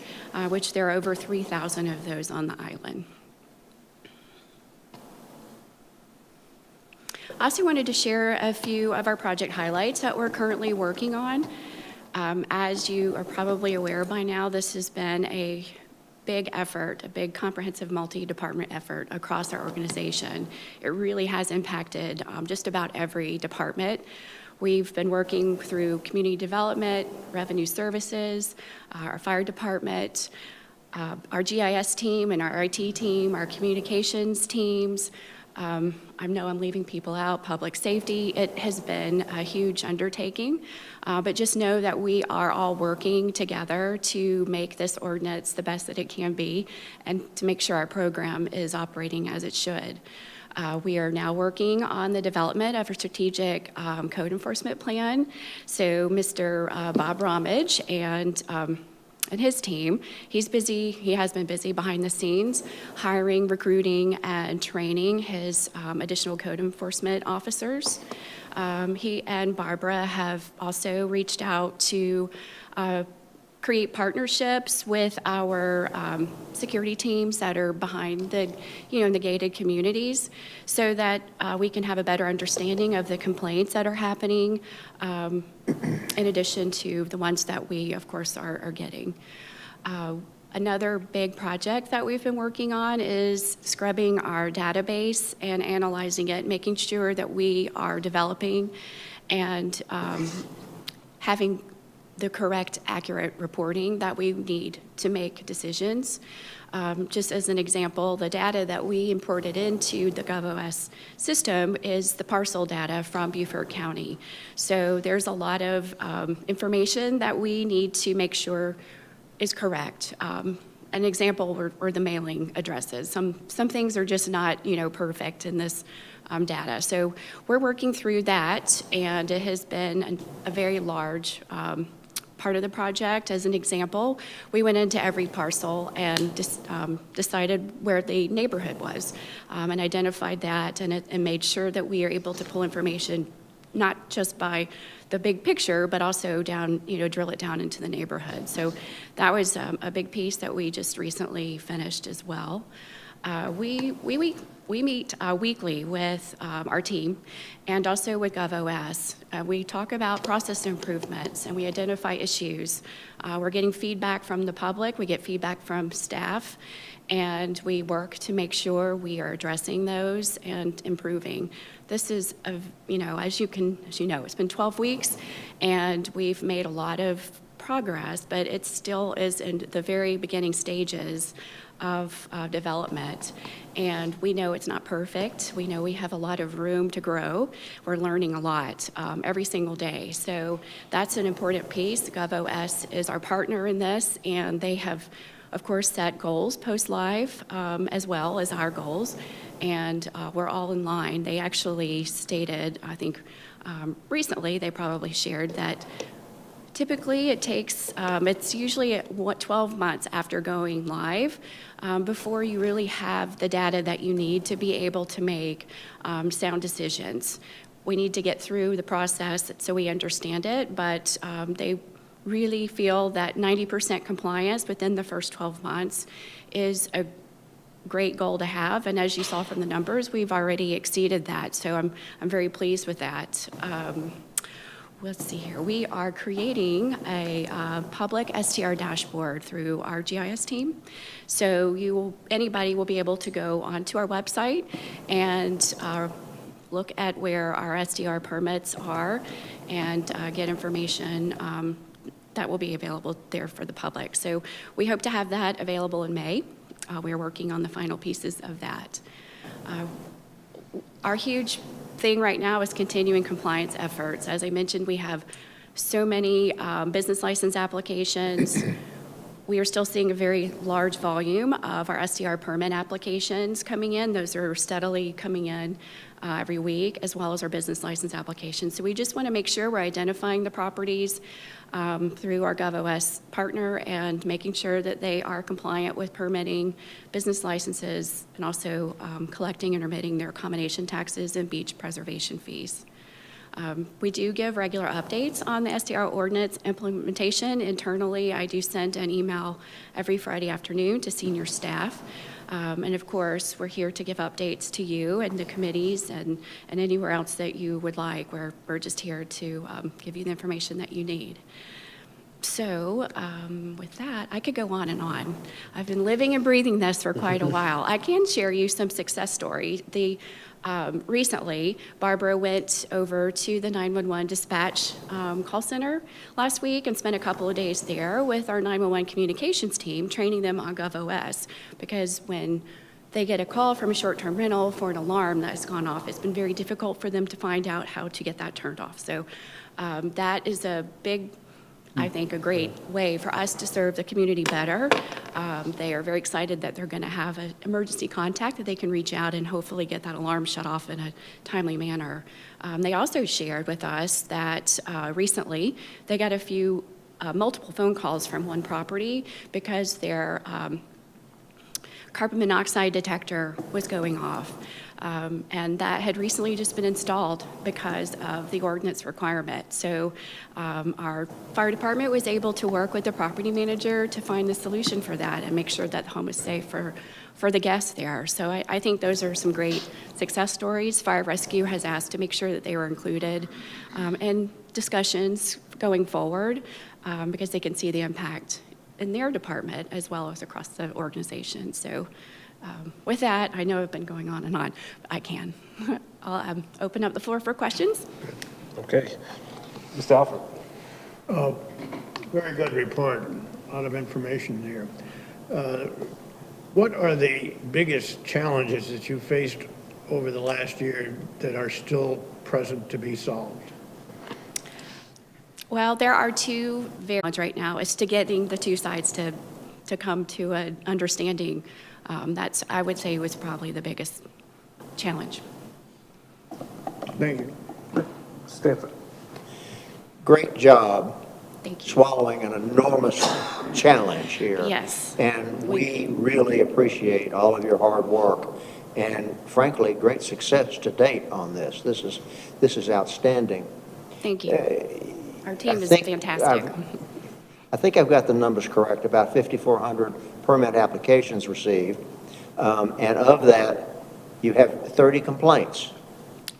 which there are over 3,000 of those on the island. I also wanted to share a few of our project highlights that we're currently working on. As you are probably aware by now, this has been a big effort, a big comprehensive multi-department effort across our organization. It really has impacted just about every department. We've been working through community development, revenue services, our fire department, our GIS team and our IT team, our communications teams. I know I'm leaving people out, public safety. It has been a huge undertaking, but just know that we are all working together to make this ordinance the best that it can be and to make sure our program is operating as it should. We are now working on the development of a strategic code enforcement plan. So Mr. Bob Ramage and his team, he has been busy behind the scenes, hiring, recruiting, and training his additional code enforcement officers. He and Barbara have also reached out to create partnerships with our security teams that are behind the gated communities, so that we can have a better understanding of the complaints that are happening, in addition to the ones that we, of course, are getting. Another big project that we've been working on is scrubbing our database and analyzing it, making sure that we are developing and having the correct, accurate reporting that we need to make decisions. Just as an example, the data that we imported into the GovOS system is the parcel data from Beaufort County. So there's a lot of information that we need to make sure is correct. An example were the mailing addresses. Some things are just not, perfect in this data. So we're working through that, and it has been a very large part of the project. As an example, we went into every parcel and decided where the neighborhood was, and identified that, and made sure that we are able to pull information not just by the big picture, but also down, drill it down into the neighborhood. So that was a big piece that we just recently finished as well. We meet weekly with our team and also with GovOS. We talk about process improvements and we identify issues. We're getting feedback from the public, we get feedback from staff, and we work to make sure we are addressing those and improving. This is, as you know, it's been 12 weeks and we've made a lot of progress, but it still is in the very beginning stages of development. And we know it's not perfect. We know we have a lot of room to grow. We're learning a lot every single day. So that's an important piece. GovOS is our partner in this, and they have, of course, set goals post-live as well as our goals. And we're all in line. They actually stated, I think recently, they probably shared that typically it takes, it's usually 12 months after going live before you really have the data that you need to be able to make sound decisions. We need to get through the process so we understand it, but they really feel that 90% compliance within the first 12 months is a great goal to have, and as you saw from the numbers, we've already exceeded that, so I'm very pleased with that. let's see here, we are creating a public STR dashboard through our GIS team. So anybody will be able to go onto our website and look at where our SDR permits are and get information that will be available there for the public. So we hope to have that available in May. We're working on the final pieces of that. Our huge thing right now is continuing compliance efforts. As I mentioned, we have so many business license applications. We are still seeing a very large volume of our SDR permit applications coming in. Those are steadily coming in every week, as well as our business license applications. So we just want to make sure we're identifying the properties through our GovOS partner and making sure that they are compliant with permitting, business licenses, and also collecting and remitting their accommodation taxes and beach preservation fees. We do give regular updates on the SDR ordinance implementation. Internally, I do send an email every Friday afternoon to senior staff. And of course, we're here to give updates to you and the committees and anywhere else that you would like. We're just here to give you the information that you need. So with that, I could go on and on. I've been living and breathing this for quite a while. I can share you some success stories. Recently, Barbara went over to the 911 dispatch call center last week and spent a couple of days there with our 911 communications team, training them on GovOS, because when they get a call from a short-term rental for an alarm that has gone off, it's been very difficult for them to find out how to get that turned off. So that is a big, I think, a great way for us to serve the community better. They are very excited that they're going to have an emergency contact that they can reach out and hopefully get that alarm shut off in a timely manner. They also shared with us that recently they got a few multiple phone calls from one property because their carbon monoxide detector was going off. And that had recently just been installed because of the ordinance requirement. So our fire department was able to work with the property manager to find the solution for that and make sure that the home is safe for the guests there. So I think those are some great success stories. Fire Rescue has asked to make sure that they were included in discussions going forward because they can see the impact in their department as well as across the organization. So with that, I know I've been going on and on, but I can. I'll open up the floor for questions. Okay. Mr. Alford? Very good report, a lot of information there. What are the biggest challenges that you faced over the last year that are still present to be solved? Well, there are two variants right now. It's to getting the two sides to come to an understanding. That's, I would say, was probably the biggest challenge. Thank you. Stanford? Great job Thank you. swallowing an enormous challenge here. Yes. And we really appreciate all of your hard work and frankly, great success to date on this. This is outstanding. Thank you. Our team is think fantastic. I think I've got the numbers correct, about 5,400 permit applications received. And of that, you have 30 complaints.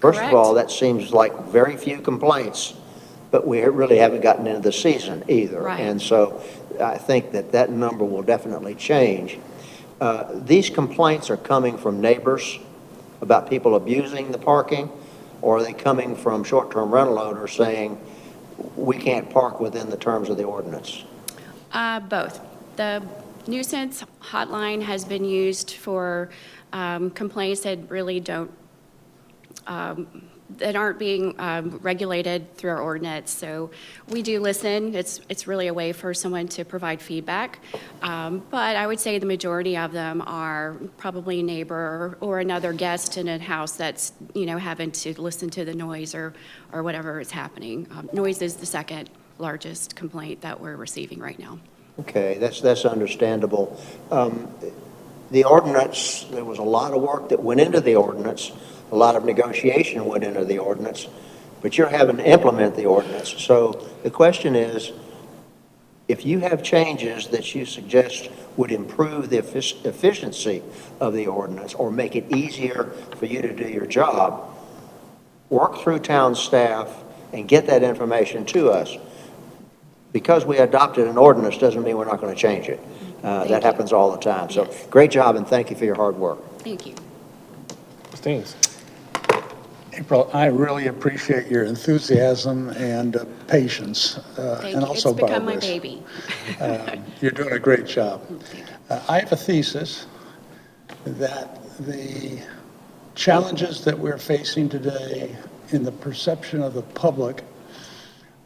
First of all, that seems like very few complaints, but we really haven't gotten into the season either. Right. And so I think that number will definitely change. These complaints are coming from neighbors about people abusing the parking, or are they coming from short-term rental owners saying, we can't park within the terms of the ordinance? Both. The nuisance hotline has been used for complaints that really don't, that aren't being regulated through our ordinance. So we do listen. It's really a way for someone to provide feedback. But I would say the majority of them are probably a neighbor or another guest in a house that's, having to listen to the noise or whatever is happening. Noise is the second largest complaint that we're receiving right now. Okay, that's understandable. The ordinance, there was a lot of work that went into the ordinance, a lot of negotiation went into the ordinance, but you're having to implement the ordinance. So the question is, if you have changes that you suggest would improve the efficiency of the ordinance or make it easier for you to do your job, work through town staff and get that information to us. Because we adopted an ordinance doesn't mean we're not going to change it. That happens all the time. So Yes. great job, and thank you for your hard work. Thank you. Ms. Deans? April, I really appreciate your enthusiasm and patience, Thank and you. also It's become my Barbara's. baby. You're doing a great job. I have a thesis that the challenges that we're facing today in the perception of the public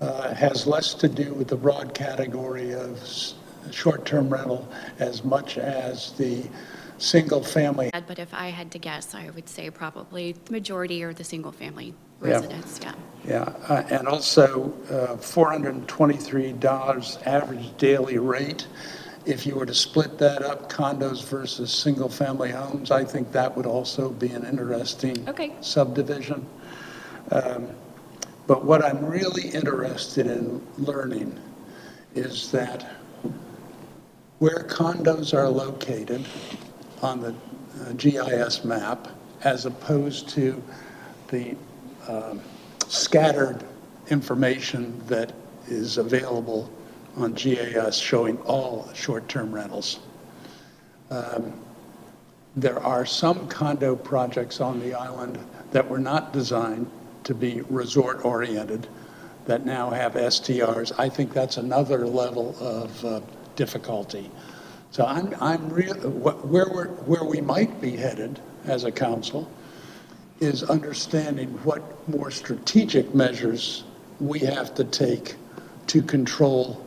has less to do with the broad category of short-term rental as much as the single-family. But if I had to guess, I would say probably the majority are the single-family Yeah. residents, yeah. Yeah, and also $423 average daily rate. If you were to split that up, condos versus single-family homes, I think that would also be an interesting Okay. subdivision. But what I'm really interested in learning is that where condos are located on the GIS map, as opposed to the scattered information that is available on GIS showing all short-term rentals. There are some condo projects on the island that were not designed to be resort-oriented that now have STRs. I think that's another level of difficulty. So where we might be headed as a council is understanding what more strategic measures we have to take to control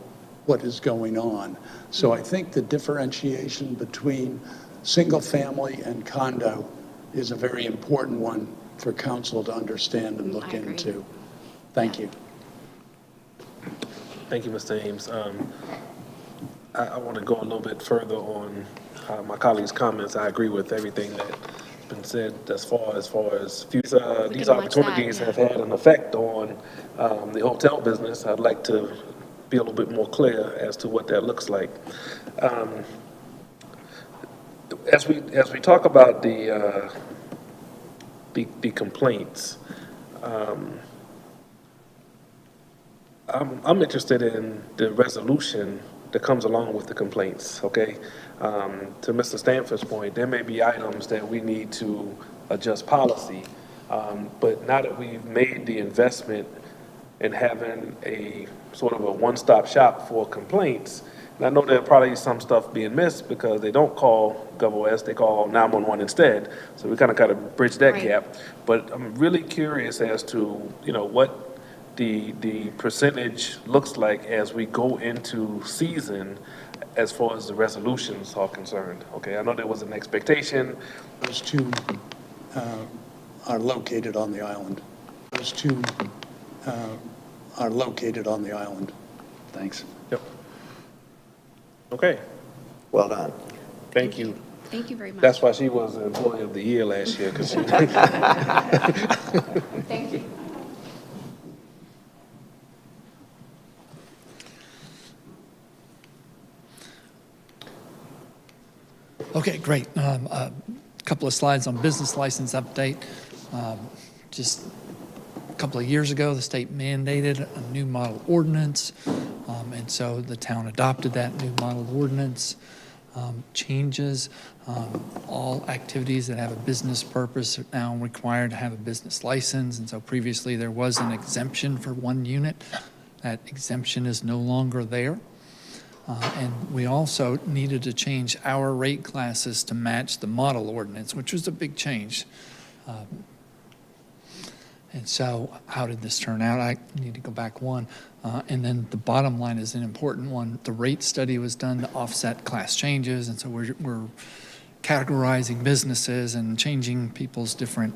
what is going on. So I think the differentiation between single-family and condo is a very important one for council to understand and look I agree. into. Thank you. Thank you, Mr. Ames. I want to go a little bit further on my colleague's comments. I agree with everything that's been said as far as these can watch that, opportunities yeah. have had an effect on the hotel business. I'd like to be a little bit more clear as to what that looks like. As we talk about the complaints, I'm interested in the resolution that comes along with the complaints, okay? To Mr. Stanford's point, there may be items that we need to adjust policy, but now that we've made the investment in having a sort of a one-stop shop for complaints, and I know there's probably some stuff being missed because they don't call GovOS, they call 911 instead, so we kind of bridge that Right. gap. But I'm really curious as to, what the percentage looks like as we go into season as far as the resolutions are concerned. Okay, I know there was an expectation. Those two are located on the island. Those two are located on the island. Thanks. Yep. Okay, Well done. thank you. Thank you very much. That's why she was the Employee of the Year last year, because she. Thank you. Okay, great. A couple of slides on business license update. Just a couple of years ago, the state mandated a new model ordinance, and so the town adopted that new model ordinance. Changes, all activities that have a business purpose are now required to have a business license, and so previously there was an exemption for one unit. That exemption is no longer there. And we also needed to change our rate classes to match the model ordinance, which was a big change. And so how did this turn out? I need to go back one. And then the bottom line is an important one. The rate study was done to offset class changes, and so we're categorizing businesses and changing people's different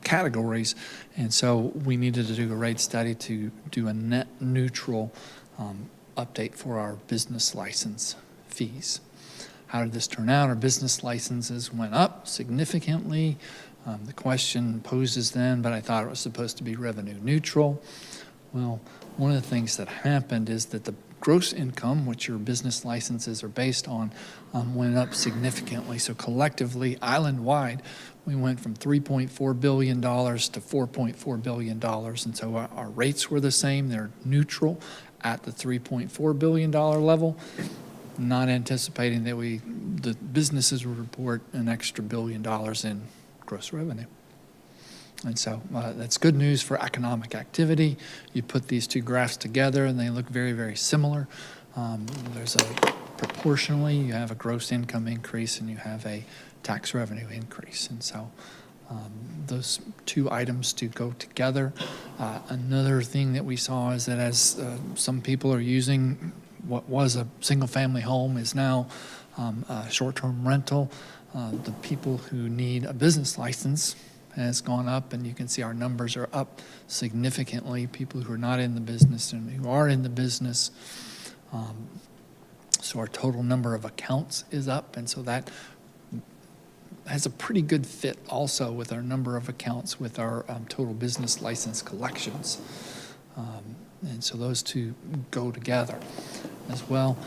categories. And so we needed to do a rate study to do a net neutral update for our business license fees. How did this turn out? Our business licenses went up significantly. The question poses then, but I thought it was supposed to be revenue neutral. Well, one of the things that happened is that the gross income, which your business licenses are based on, went up significantly. So collectively, island-wide, we went from $3.4 billion to $4.4 billion. And so our rates were the same. They're neutral at the $3.4 billion level, not anticipating that the businesses would report an extra $1 billion in gross revenue. And so that's good news for economic activity. You put these two graphs together and they look very, very similar. Proportionally, you have a gross income increase and you have a tax revenue increase. And so those two items do go together. Another thing that we saw is that as some people are using what was a single-family home is now a short-term rental, the people who need a business license has gone up, and you can see our numbers are up significantly. People who are not in the business and who are in the business. So our total number of accounts is up, and so that has a pretty good fit also with our number of accounts with our total business license collections. And so those two go together as well.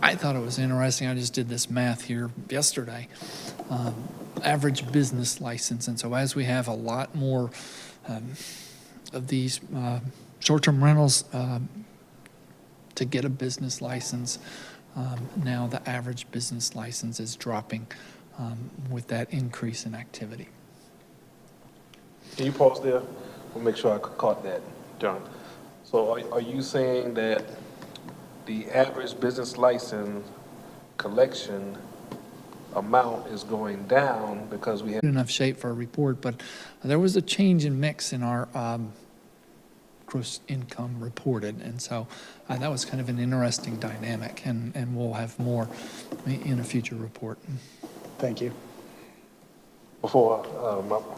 I thought it was interesting. I just did this math here yesterday. Average business license. And so as we have a lot more of these short-term rentals to get a business license, now the average business license is dropping with that increase in activity. Can you pause there? We'll make sure I caught that, John. So are you saying that the average business license collection amount is going down because we have Enough shape for a report, but there was a change in mix in our gross income reported, and so that was kind of an interesting dynamic, and we'll have more in a future report. Thank you. Before,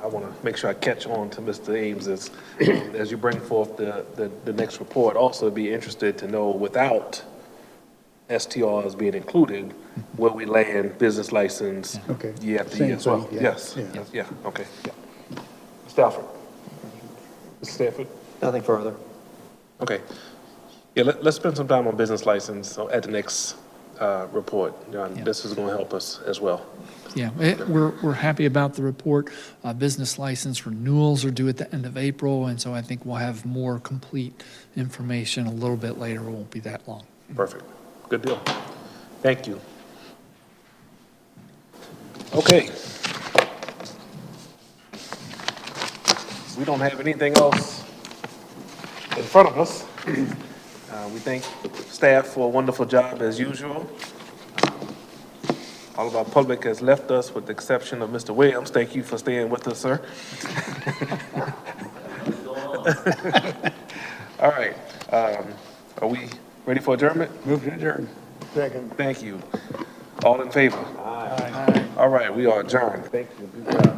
I want to make sure I catch on to Mr. Ames as you bring forth the next report. Also be interested to know, without STRs being included, where we land business license Okay. year after Same year as well. thing, yeah. Yes, Yeah. yeah, okay. Yeah. Mr. Alford? Mr. Stanford? Nothing further. Okay. Yeah, let's spend some time on business license at the next report. John, Yeah. this is going to help us as well. Yeah, we're happy about the report. Business license renewals are due at the end of April, and so I think we'll have more complete information a little bit later. It won't be that long. Perfect. Good deal. Thank you. Okay. We don't have anything else in front of us. We thank staff for a wonderful job as usual. All of our public has left us with the exception of Mr. Williams. Thank you for staying with us, sir. All right. Are we ready for adjournment? Move to adjourn. Second. Thank you. All in favor? Aye. All right, we are adjourned. Thank you. Good job.